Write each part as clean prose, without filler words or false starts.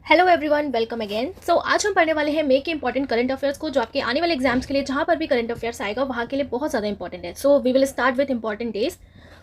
Hello everyone, welcome again. So आज हम पढ़ने वाले हैं मे के इंपॉर्टेंट करंट अफेयर्स को, जो आपके आने वाले एग्जाम्स के लिए जहाँ पर भी करंट अफेयर्स आएगा वहाँ के लिए बहुत ज़्यादा इंपॉर्टेंट है। So we will start with important days.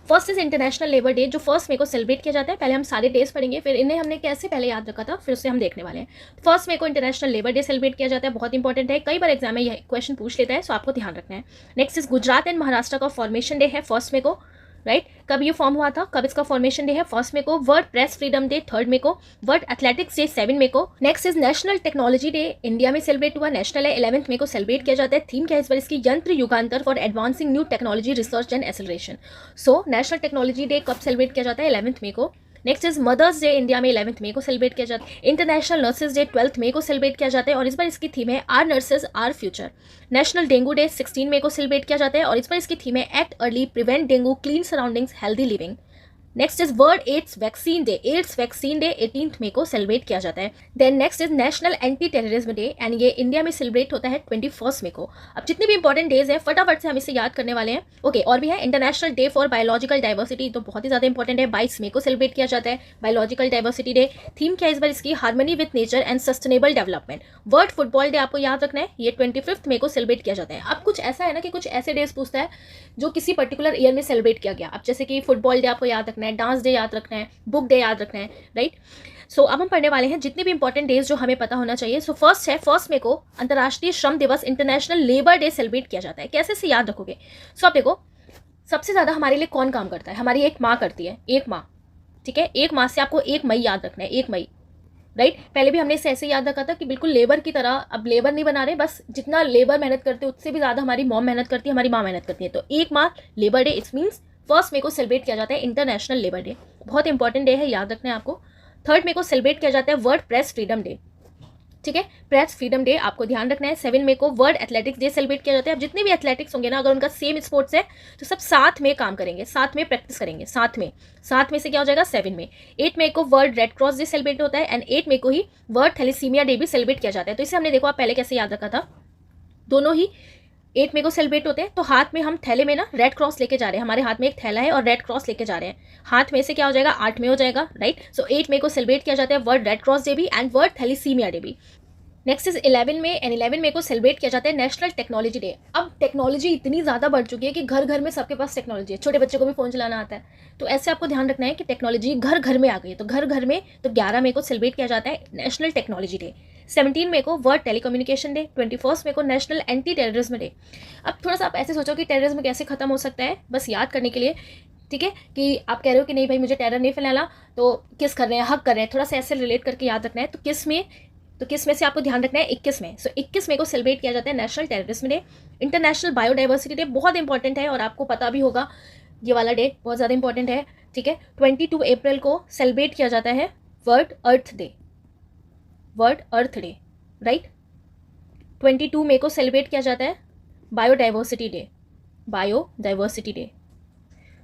First is international labour day, जो फर्स्ट मे को सेलिब्रेट किया जाता है। पहले हम सारे डेज पढ़ेंगे, फिर इन्हें हमने कैसे पहले याद रखा था, फिर उससे हम देखने वाले हैं। फर्स्ट मे को इंटरनेशनल लेबर डे सेलिब्रेट किया जाता है, बहुत इंपॉर्टेंट है, कई बार एग्जाम में यह क्वेश्चन पूछ लेता है, सो आपको ध्यान रखना है। Next is Gujarat and Maharashtra का फॉर्मेशन डे है फर्स्ट मे को, राइट कब ये फॉर्म हुआ था, कब इसका फॉर्मेशन डे है, फर्स्ट मे को। World press freedom day third मे को। वर्ल्ड एथलेटिक्स डे 7 मे को। Next is national technology day, India में सेलिब्रेट हुआ, नेशनल है, 11 मे को सेलिब्रेट किया जाता है। थीम क्या है इस बार इसकी, Yantra Yugantar for advancing new technology research and acceleration. So national technology day कब सेलिब्रेट किया जाता है, 11 मे को। Next is mother's day, India में 11 मे को सेलिब्रेट किया जाता है। इंटरनेशनल नर्सेज डे 12 मे को सेलिब्रेट किया जाता है, और इस बार इसकी थीम है our nurses our future. National dengue day 16 May को सेलिब्रेट किया जाता है, और इस बार इसकी थीम है act early, prevent dengue, clean surroundings, healthy living. Next is world AIDS vaccine day, AIDS vaccine day 18 May को सेलिब्रेट किया जाता है। Then next is national anti terrorism day, and ये इंडिया में सेलिब्रेट होता है 21 मे को। अब जितने भी इंपॉर्टेंट डेज हैं फटाफट से हम इसे याद करने वाले हैं। ओके, और भी है international day for biological diversity, तो बहुत ही ज्यादा इंपॉर्टेंट है, 22 मे को सेलिब्रेट किया जाता है बायोलॉजिकल डाइवर्सिटी डे। थीम क्या है इस बार इसकी, harmony with nature and sustainable development. World football day आपको याद रखना है, ये 25 मे को सेलिब्रेट किया जाता है। अब कुछ ऐसा है ना कि कुछ ऐसे डेज पूछता है जो किसी पर्टिकुलर ईयर में सेलिब्रेट किया गया। अब जैसे कि फुटबॉल डे आपको याद रखना है, डांस डे याद रखना है, बुक डे याद रखना है, राइट। सो अब हम पढ़ने वाले हैं जितने भी इंपॉर्टेंट डेज जो हमें पता होना चाहिए। सो फर्स्ट है, फर्स्ट मे को अंतर्राष्ट्रीय श्रम दिवस, इंटरनेशनल लेबर डे सेलिब्रेट किया जाता है। कैसे से याद रखोगे, सो आप देखो सबसे ज्यादा हमारे लिए कौन काम करता है, हमारी एक माँ करती है, एक माँ, ठीक है। एक माँ से आपको 1 मई याद रखना है, 1 मई, राइट। पहले भी हमने इसे ऐसे याद रखा था कि बिल्कुल लेबर की तरह, अब लेबर नहीं बना रहे, बस जितना लेबर मेहनत करते हैं उससे भी ज्यादा हमारी मॉम मेहनत करती है, हमारी माँ मेहनत करती है। तो 1 माह labour day, it's means first May को सेलिब्रेट किया जाता है इंटरनेशनल लेबर डे, बहुत इंपॉर्टेंट डे है, याद रखना है आपको। थर्ड मे को सेलिब्रेट किया जाता है वर्ल्ड प्रेस फ्रीडम डे, ठीक है, प्रेस फ्रीडम डे आपको ध्यान रखना है। 7 मे को वर्ल्ड एथलेटिक्स डे सेलिब्रेट किया जाता है। अब जितने भी एथलेटिक्स होंगे ना, अगर उनका सेम स्पोर्ट्स है तो सब साथ में काम करेंगे, साथ में प्रैक्टिस करेंगे, साथ में से क्या हो जाएगा 7 में। 8 मे को world red cross day celebrate होता है, एंड 8 मे को ही वर्ल्ड थैलेसीमिया डे भी सेलिब्रेट किया जाता है। तो इसे हमने देखो आप पहले कैसे याद रखा था, दोनों ही 8 मे को सेलिब्रेट होते हैं। तो हाथ में हम थैले में ना रेड क्रॉस लेके जा रहे हैं, हमारे हाथ में एक थैला है और रेड क्रॉस लेके जा रहे हैं, हाथ में से क्या हो जाएगा 8 में हो जाएगा, राइट। सो 8 मे को सेलिब्रेट किया जाता है वर्ल्ड रेड क्रॉस डे भी एंड वर्ल्ड थैलेसीमिया डे भी। नेक्स्ट इज 11 में, एंड 11 मे को सेलिब्रेट किया जाता है नेशनल टेक्नोलॉजी डे। अब टेक्नोलॉजी इतनी ज़्यादा बढ़ चुकी है कि घर घर में सबके पास टेक्नोलॉजी है, छोटे बच्चे को भी फ़ोन चलाना आता है। तो ऐसे आपको ध्यान रखना है कि टेक्नोलॉजी घर घर में आ गई है, तो घर घर में, तो 11 मे को सेलिब्रेट किया जाता है नेशनल टेक्नोलॉजी डे। 17 मे को वर्ल्ड टेलीकम्युनिकेशन डे, 21 मे को नेशनल एंटी टेररिज्म डे। अब थोड़ा सा आप ऐसे सोचो कि टेररिज्म कैसे खत्म हो सकता है, बस याद करने के लिए, ठीक है, कि आप कह रहे हो कि नहीं भाई मुझे टेरर नहीं फैलाना, तो किस कर रहे हैं, हक कर रहे हैं, थोड़ा सा ऐसे रिलेट करके याद रखना है। तो किस में से आपको ध्यान रखना है, 21 में। सो 21 मे को सेलिब्रेट किया जाता है national terrorism day. International biodiversity day बहुत इंपॉर्टेंट है, और आपको पता भी होगा ये वाला डे बहुत ज़्यादा इंपॉर्टेंट है, ठीक है। 22 अप्रैल को सेलिब्रेट किया जाता है world earth day, world earth day, right. 22 May को सेलिब्रेट किया जाता है बायोडाइवर्सिटी डे, बायोडाइवर्सिटी डे,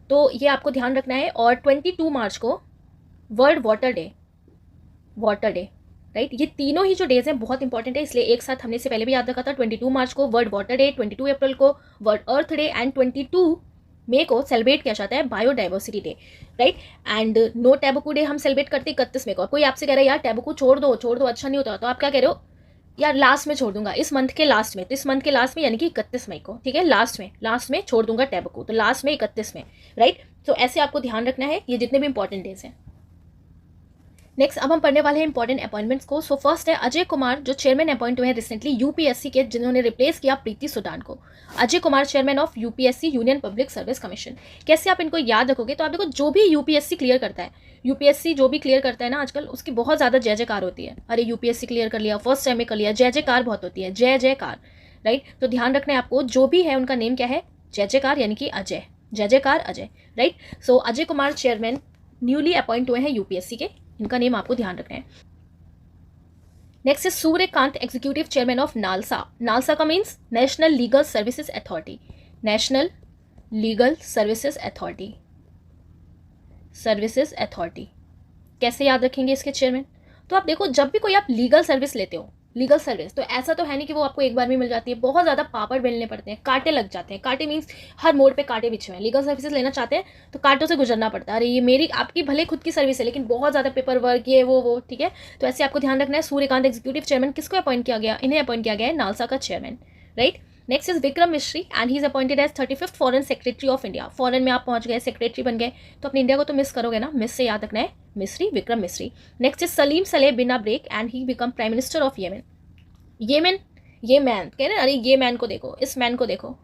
तो ये आपको ध्यान रखना है। और 22 मार्च को world water day, water day, right. ये तीनों ही जो डेज हैं बहुत इंपॉर्टेंट है, इसलिए एक साथ हमने इससे पहले भी याद रखा था। 22 मार्च को वर्ल्ड वाटर डे, 22 अप्रैल को world earth day, and 22 May को सेलिब्रेट किया जाता है biodiversity day, right. And no tobacco day हम सेलिब्रेट करते हैं 31 मे को। कोई आपसे कह रहा है यार टैबुकू छोड़ दो अच्छा नहीं होता, तो आप क्या कह रहे हो, यार लास्ट में छोड़ दूंगा, इस मंथ के लास्ट में, तो इस मंथ के लास्ट में यानी कि 31 मई को, ठीक है, लास्ट में छोड़ दूंगा टैबुकू, तो लास्ट में 31 में, राइट। तो ऐसे आपको ध्यान रखना है ये जितने भी इंपॉर्टेंट डेज हैं। नेक्स्ट अब हम पढ़ने वाले हैं इंपॉर्टेंट अपॉइंटमेंट्स को। सो फर्स्ट है अजय कुमार, जो चेयरमैन अपॉइंट हुए हैं रिसेंटली यूपीएससी के, जिन्होंने रिप्लेस किया प्रीति सुडान को। Ajay Kumar chairman of UPSC, union public service commission. कैसे आप इनको याद रखोगे, तो आप देखो जो भी यूपीएससी क्लियर करता है, यूपीएससी जो भी क्लियर करता है ना आजकल, उसकी बहुत ज़्यादा जय जयकार होती है। अरे यूपीएससी क्लियर कर लिया, फर्स्ट टाइम में कर लिया, जय जयकार बहुत होती है, जय जयकार, राइट। तो ध्यान रखना है आपको, जो भी है उनका नेम क्या है, जय जयकार, यानी कि अजय, जय जयकार Ajay, right. So Ajay Kumar chairman newly appoint हुए हैं यूपीएससी के, इनका नेम आपको ध्यान रखना है। नेक्स्ट है Suryakant, executive chairman of NALSA. NALSA का means national legal services authority, national legal services authority, कैसे याद रखेंगे इसके चेयरमैन, तो आप देखो जब भी कोई आप लीगल सर्विस लेते हो, लीगल सर्विस। तो ऐसा तो है नहीं कि वो आपको एक बार में मिल जाती है, बहुत ज़्यादा पापड़ बेलने पड़ते हैं, कांटे लग जाते हैं। कांटे मीन्स हर मोड़ पे कांटे बिछे हुए हैं। लीगल सर्विसेज लेना चाहते हैं तो कांटों से गुजरना पड़ता है। अरे ये मेरी आपकी भले खुद की सर्विस है लेकिन बहुत ज़्यादा पेपर वर्क ये वो, ठीक है। तो ऐसे आपको ध्यान रखना है। सूर्यकांत एग्जीक्यूटिव चेयरमैन किसको अपॉइंट किया गया, इन्हें अपॉइंट किया गया है नालसा का chairman, right. Next is Vikram Misri and he is appointed as 35th foreign secretary of India. Foreign में आप पहुंच गए, सेक्रेटरी बन गए, तो अपने इंडिया को तो मिस करोगे ना, मिस से याद रखना है Misri, Vikram Misri. Next is Salim Saleh bin Breik and he become prime minister of Yemen. Yemen, ये मैन कह रहे हैं, अरे ये मैन को देखो, इस मैन को देखो,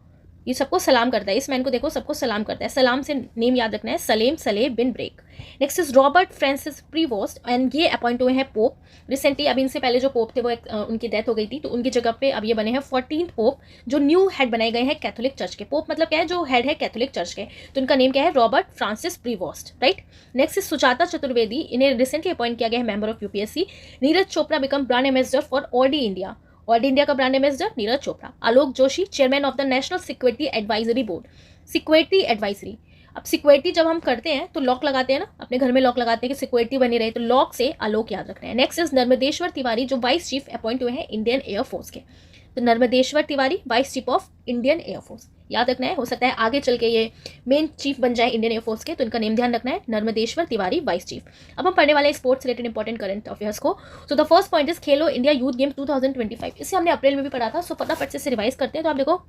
ये सबको सलाम करता है, इस मैन को देखो सबको सलाम करता है। सलाम से नेम याद रखना है, Salem Saleh bin Breik. Next is Robert Francis Prevost and ये अपॉइंट हुए हैं पोप रिसेंटली। अभी इनसे पहले जो पोप थे वो उनकी डेथ हो गई थी, तो उनकी जगह पे अब ये बने हैं 14th पोप, जो न्यू हेड बनाए गए हैं कैथोलिक चर्च के। पोप मतलब क्या है, जो हेड है कैथोलिक चर्च के, तो उनका नेम क्या है, Robert Francis Prevost, right. Next is Sujata Chaturvedi, इन्हें रिसेंटली अपॉइंट किया गया है member of UPSC. Neeraj Chopra become brand ambassador for Audi India. Audi India का brand ambassador Neeraj Chopra. Alok Joshi chairman of the national security advisory board. Security advisory, अब security जब हम करते हैं तो लॉक लगाते हैं ना, अपने घर में लॉक लगाते हैं कि सिक्योरिटी बनी रहे, तो लॉक से आलोक याद रखना है। नेक्स्ट इज नर्मदेश्वर तिवारी, जो वाइस चीफ अपॉइंट हुए हैं इंडियन एयरफोर्स के। तो Narmadeshwar Tiwari vice chief of Indian air force याद रखना है। हो सकता है आगे चल के ये मेन चीफ बन जाए इंडियन एयरफोर्स के, तो इनका नेम ध्यान रखना है, नर्मदेश्वर तिवारी वाइस चीफ। अब हम पढ़ने वाले sports related important current affairs को। So the first point is Khelo India youth game 2025। इसे हमने अप्रैल में भी पढ़ा था, सो फटाफट से रिवाइज करते हैं। तो आप देखो,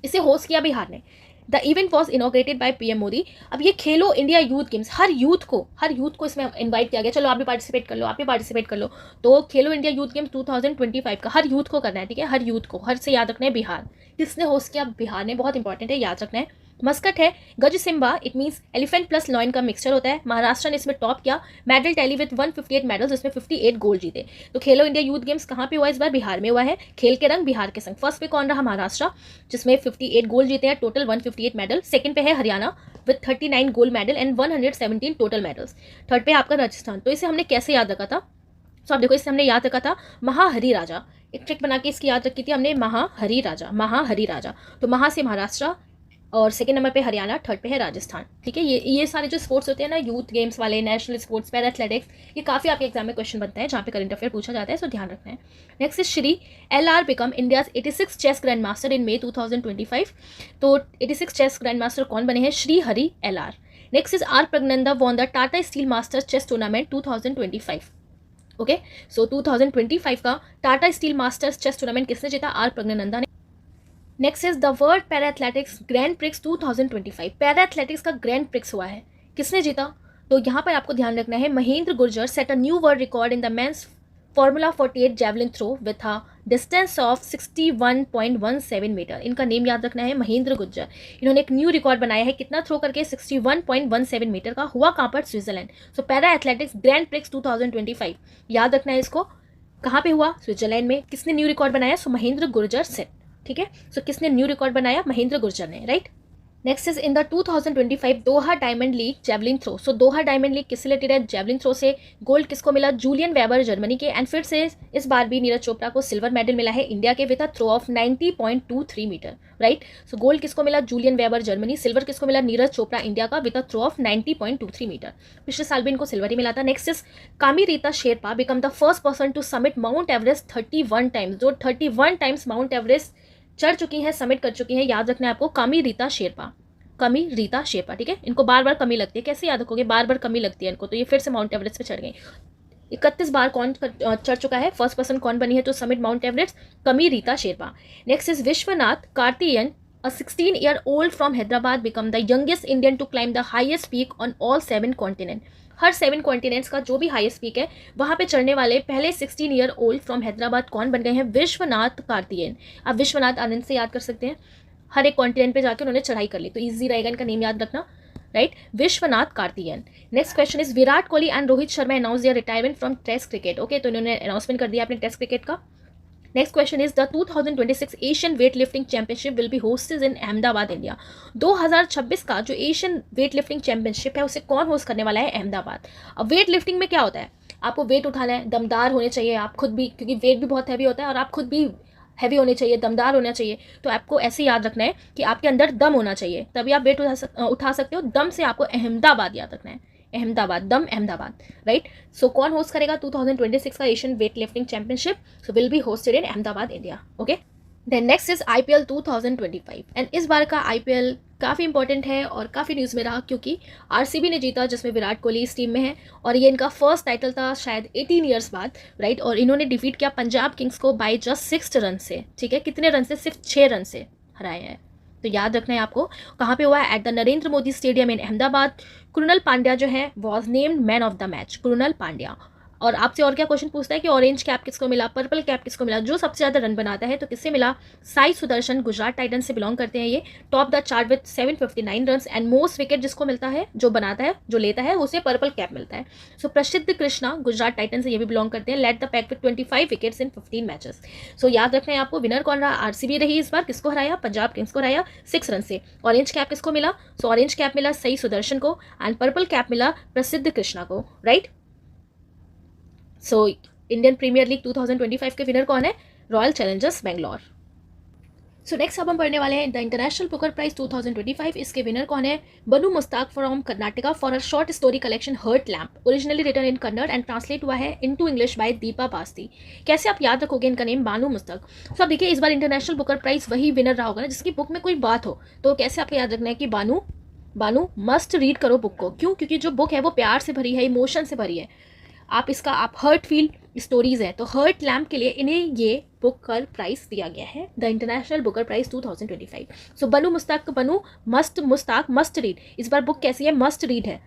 इसे होस्ट किया बिहार ने। The event was inaugurated by PM Modi. अब ये खेलो इंडिया यूथ गेम्स, हर यूथ को इसमें इन्वाइट किया गया, चलो आप भी पार्टिसिपेट कर लो, आप भी पार्टिसिपेट कर लो। तो खेलो इंडिया यूथ गेम्स 2025 का हर यूथ को करना है, ठीक है, हर यूथ को, हर से याद रखना है बिहार। किसने होस्ट किया, बिहार ने, बहुत इंपॉर्टेंट है, याद रखना है। मस्कट है Gaj Simba, it means elephant plus lion का मिक्सचर होता है। महाराष्ट्र ने इसमें टॉप किया। मेडल टैली विद 158 मेडल्स, इसमें 58 गोल्ड जीते। तो खेलो इंडिया यूथ गेम्स कहाँ पे हुआ, इस बार बिहार में हुआ है। खेल के रंग बिहार के संग। फर्स्ट पे कौन रहा, महाराष्ट्र, जिसमें 58 गोल्ड जीते हैं, टोटल 158 मेडल। सेकंड पे है Haryana with 39 gold medal and 117 total medals. Third पे आपका राजस्थान। तो इसे हमने कैसे याद रखा था, तो आप देखो, इसे हमने याद रखा था महाहरी राजा। एक ट्रिक बना के इसकी याद रखी थी हमने, महाहरी राजा, महाहरी राजा। तो महा से महाराष्ट्र, और सेकंड नंबर पे हरियाणा, थर्ड पे है राजस्थान, ठीक है। ये सारे जो स्पोर्ट्स होते हैं ना, यूथ गेम्स वाले, नेशनल स्पोर्ट्स, पैरा एथलेटिक्स, ये काफ़ी आपके एग्जाम में क्वेश्चन बनता है जहाँ पे करंट अफेयर पूछा जाता है, सो ध्यान रखना है। Next is Shri LR become India's 86 chess grand master in May 2025। तो 86 चेस ग्रैंड मास्टर कौन बने हैं, Shri Hari LR। Next is R Praggnanandhaa won the Tata Steel master chess tournament 2025। Okay, so 2025 का Tata Steel masters chess tournament किसने जीता, आर प्रज्ञनंदा ने। Next is the world para athletics grand prix 2025। Para athletics का grand prix हुआ है, किसने जीता, तो यहाँ पर आपको ध्यान रखना है, Mahendra Gurjar set a new world record in the men's formula 48 javelin throw with a distance of 61.17 metre. इनका नेम याद रखना है, महेंद्र गुर्जर। इन्होंने एक न्यू रिकॉर्ड बनाया है, कितना थ्रो करके, 61.17 मीटर का। हुआ कहाँ पर, स्विट्जरलैंड। सो पैरा एथलेटिक्स ग्रैंड प्रिक्स 2025 याद रखना है इसको, कहाँ पे हुआ, स्विट्जरलैंड में। किसने न्यू रिकॉर्ड बनाया, सो महेंद्र गुर्जर सेट, ठीक है। सो किसने न्यू रिकॉर्ड बनाया, महेंद्र गुर्जर ने, right. Next is in the 2025 Doha diamond league javelin throw. So Doha diamond league किससे रिलेटेड है, जेवलिन थ्रो से। गोल्ड किसको मिला, जूलियन वेबर जर्मनी के। एंड फिर से इस बार भी नीरज चोपड़ा को सिल्वर मेडल मिला है इंडिया के with a throw of 90.23 metres, right. So gold किसको मिला, जूलियन वेबर जर्मनी। सिल्वर किसको मिला, नीरज चोपड़ा इंडिया का with a throw of 90.23 metres. पिछले साल भी इनको सिल्वर ही मिला था। Next is Kami Rita Sherpa become the first person to summit mount Everest 31 times. जो 31 टाइम्स माउंट एवरेस्ट चढ़ चुकी हैं, समिट कर चुकी हैं, याद रखना है आपको, कामी रीता शेरपा, कमी रीता शेरपा, ठीक है। इनको बार बार कमी लगती है, कैसे याद रखोगे, बार बार कमी लगती है इनको, तो ये फिर से माउंट एवरेस्ट पे चढ़ गई। 31 बार कौन चढ़ चुका है, फर्स्ट पर्सन कौन बनी है तो summit mount Everest, Kami Rita Sherpa. Next is Vishwanath Karthikeyan, a 16-year-old from Hyderabad become the youngest Indian to climb the highest peak on all 7 continents। Her 7 continents का जो भी हाईएस्ट पीक है वहाँ पे चढ़ने वाले पहले 16-year-old फ्रॉम हैदराबाद कौन बन गए हैं, विश्वनाथ कार्तियन। आप विश्वनाथ आनंद से याद कर सकते हैं, हर एक कॉन्टिनेंट पे जाकर उन्होंने चढ़ाई कर ली, तो ईजी रहेगा, इनका नेम याद रखना, right, Vishwanath Karthikeyan. Next question is Virat Kohli and Rohit Sharma announce their retirement from test cricket. Okay, तो इन्होंने अनाउंसमेंट कर दिया अपने टेस्ट क्रिकेट का। Next question is the 2026 Asian weight lifting championship will be hosted in Ahmedabad India. 2026 का जो एशियन वेट लिफ्टिंग चैंपियनशिप है उसे कौन होस्ट करने वाला है, अहमदाबाद। अब वेट लिफ्टिंग में क्या होता है, आपको वेट उठाना है, दमदार होने चाहिए आप खुद भी, क्योंकि वेट भी बहुत हैवी होता है और आप खुद भी हैवी होने चाहिए, दमदार होना चाहिए। तो आपको ऐसे याद रखना है कि आपके अंदर दम होना चाहिए, तभी आप वेट उठा सकते हो। दम से आपको अहमदाबाद याद रखना है, अहमदाबाद, दम अहमदाबाद, राइट। सो कौन होस्ट करेगा 2026 का Asian weight lifting championship? So will be hosted in Ahmedabad, India, okay. Then next is IPL 2025 and इस बार का IPL काफ़ी इंपॉर्टेंट है और काफ़ी न्यूज़ में रहा क्योंकि RCB ने जीता, जिसमें विराट कोहली इस टीम में है और ये इनका फर्स्ट टाइटल था शायद 18 ईयर्स बाद, राइट। और इन्होंने डिफीट किया पंजाब किंग्स को बाय जस्ट 6 रन से, ठीक है। कितने रन से? सिर्फ 6 रन से हराए हैं। तो याद रखना है आपको कहाँ पे हुआ है, at the Narendra Modi stadium इन अहमदाबाद। कृणाल पांड्या जो है was named man of the match, Krunal Pandya. और आपसे और क्या क्वेश्चन पूछता है कि ऑरेंज कैप किसको मिला, पर्पल कैप किसको मिला, जो सबसे ज़्यादा रन बनाता है तो किससे मिला? साई सुदर्शन, गुजरात टाइटंस से बिलोंग करते हैं ये, top the chart with 759 run and most wicket जिसको मिलता है, जो बनाता है, जो लेता है, उसे पर्पल कैप मिलता है। सो प्रसिद्ध कृष्णा गुजरात टाइटंस से ये भी बिलोंग करते हैं, led the pack with 25 wickets in 15 matches. So याद रखना है आपको विनर कौन रहा, RCB रही इस बार। किसको हराया? पंजाब किंग्स को हराया 6 रन से। ऑरेंज कैप किसको मिला? सो ऑरेंज कैप मिला सई सुदर्शन को एंड पर्पल कैप मिला प्रसिद्ध कृष्णा को, right. So Indian premier league 2025 के विनर कौन है? Royal challengers Bangalore. So next अब हम पढ़ने वाले हैं द इंटरनेशनल बुकर प्राइज 2025। इसके विनर कौन है? Banu Mushtaq from Karnataka for a short story collection heart lamp, originally written in Kannada and translate हुआ है into English by Deepa Bhasthi. कैसे आप याद रखोगे इनका नेम? बानु मुस्ताक। तो अब देखिए इस बार इंटरनेशनल बुकर प्राइज वही विनर रहा होगा ना जिसकी बुक में कोई बात हो, तो कैसे आपको याद रखना है कि बानु मस्ट रीड करो बुक को। क्यों? क्योंकि जो बुक है वो प्यार से भरी है, इमोशन से भरी है। आप हर्ट फील स्टोरीज है, तो हर्ट लैम्प के लिए इन्हें ये बुकर प्राइज दिया गया है, the international Booker prize 2025। So Banu Mushtaq must read. इस बार बुक कैसी है? मस्ट रीड है,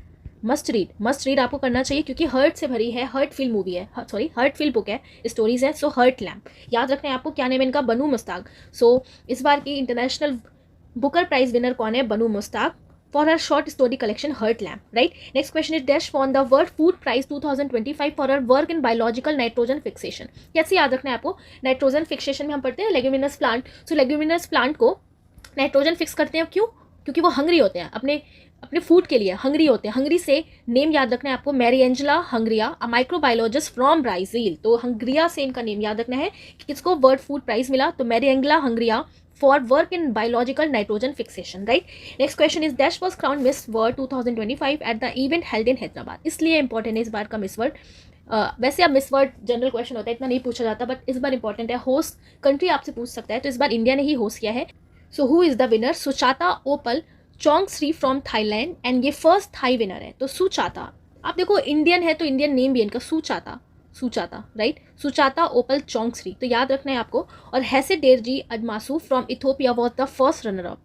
मस्ट रीड आपको करना चाहिए क्योंकि हर्ट से भरी है, हर्ट फील मूवी है, हर्ट फील बुक है, स्टोरीज है। सो हर्ट लैम्प याद रखना है आपको। क्या नेम है इनका? बनु मुस्ताक। सो इस बार की इंटरनेशनल बुकर प्राइज विनर कौन है? Banu Mushtaq for her short story collection Hurt Lamp, right? Next question is Dash won the World Food Prize 2025 for her work in biological nitrogen fixation. कैसे याद रखना है आपको? नाइट्रोजन फिक्सेशन में हम पढ़ते हैं लेग्यूमिनस प्लांट। सो लेग्यूमिनस प्लांट को नाइट्रोजन फिक्स करते हैं, क्यों? क्योंकि वो हंग्री होते हैं, अपने फूड के लिए हंग्री होते हैं। हंग्री से नेम याद रखना है आपको, मैरिएंजेला हंग्रिया, अ माइक्रोबायोलॉजिस्ट फ्रॉम ब्राज़ील। तो हंग्रिया से इनका नेम याद रखना है कि किसको वर्ल्ड फूड प्राइज मिला, तो मैरिएंजेला हंग्रिया for work in biological nitrogen fixation, right? Next question is Dash was crowned Miss World 2025 at the event held in Hyderabad. इसलिए इंपॉर्टेंट है इस बार का मिस वर्ल्ड। वैसे अब मिस वर्ल्ड जनरल क्वेश्चन होता है, इतना नहीं पूछा जाता, बट इस बार इंपॉर्टेंट है। होस्ट कंट्री आपसे पूछ सकता है, तो इस बार इंडिया ने ही होस्ट किया है। So who is the winner? Suchata Opal Chuangsri from Thailand and ये फर्स्ट थाई विनर है। तो सुचाता, आप देखो इंडियन है तो इंडियन नेम भी इनका सुचाता, राइट। सुचाता ओपल चोंगश्री, तो याद रखना है आपको। और Hailu Dereje Admassu from Ethiopia was the first runner up,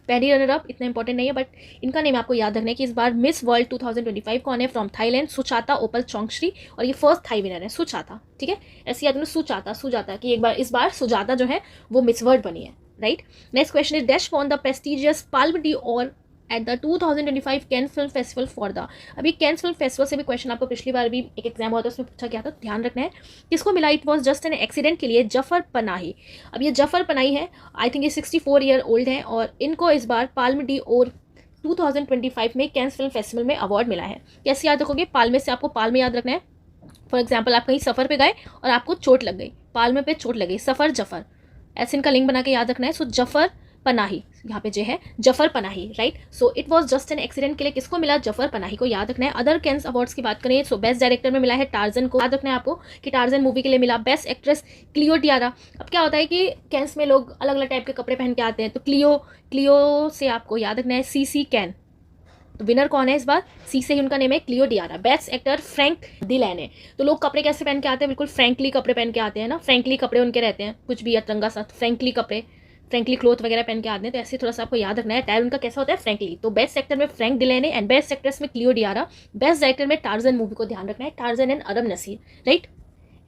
पहली रनर अप। इतना इंपॉर्टेंट नहीं है बट इनका नेम आपको याद रखना है कि इस बार मिस वर्ल्ड 2025 कौन है? फ्रॉम थाईलैंड सुचाता ओपल चोंगश्री, और ये फर्स्ट थाई विनर है सुचाता, ठीक है। ऐसे याद रखना सुजाता कि एक बार इस बार सुजाता जो है वो मिस वर्ल्ड बनी है, right. Next question is dash won the prestigious palm d'Or at the 2025 can film festival for the. अभी कैन फिल्म फेस्टिवल से भी क्वेश्चन आपको पिछली बार भी एक एग्जाम हुआ था, उसमें पूछा गया था, ध्यान रखना है। किसको मिला? It was just an accident के लिए जफर पनाही। अब ये जफर पनाही है, आई थिंक ये 64 ईयर ओल्ड है और इनको इस बार पाल्म d'Or 2025 में कैन फिल्म फेस्टिवल में अवार्ड मिला है। कैसे याद रखोगे? पाल्मे से आपको पाल्मे याद रखना है। फॉर एग्जाम्पल आप कहीं सफ़र पे गए और आपको चोट लग गई, पाल्मे पे चोट लग गई, सफ़र जफर, ऐसे इनका लिंक बना के याद रखना है। सो जफर पनाही, यहाँ पे जो है Zafar Panahi, right. So it was just an accident के लिए किसको मिला? जफर पनाही को याद रखना है। अदर कैंस अवार्ड्स की बात करें, सो बेस्ट डायरेक्टर में मिला है टार्जन को, याद रखना है आपको कि टार्जन मूवी के लिए मिला। Best actress Cleo Diara. अब क्या होता है कि कैंस में लोग अलग अलग टाइप के कपड़े पहन के आते हैं, तो क्लियो से आपको याद रखना है सीसी कैन। तो विनर कौन है इस बार? सी से ही उनका नेम है, Cleo Diara. Best actor Frank Dillane. तो लोग कपड़े कैसे पहन के आते हैं? बिल्कुल फ्रैंकली कपड़े पहन के आते हैं ना, फ्रैंकली कपड़े उनके रहते हैं, कुछ भी अतरंगा सा, फ्रैंकली क्लोथ वगैरह पहन के आते हैं, तो ऐसे थोड़ा सा आपको याद रखना है टायर उनका कैसा होता है, फ्रैंकली। तो बेस्ट एक्टर में Frank Dillane and best actress में क्लियो डियारा। बेस्ट डायरेक्टर में टार्जन मूवी को ध्यान रखना है, Tarzan and Arab Nasser, right.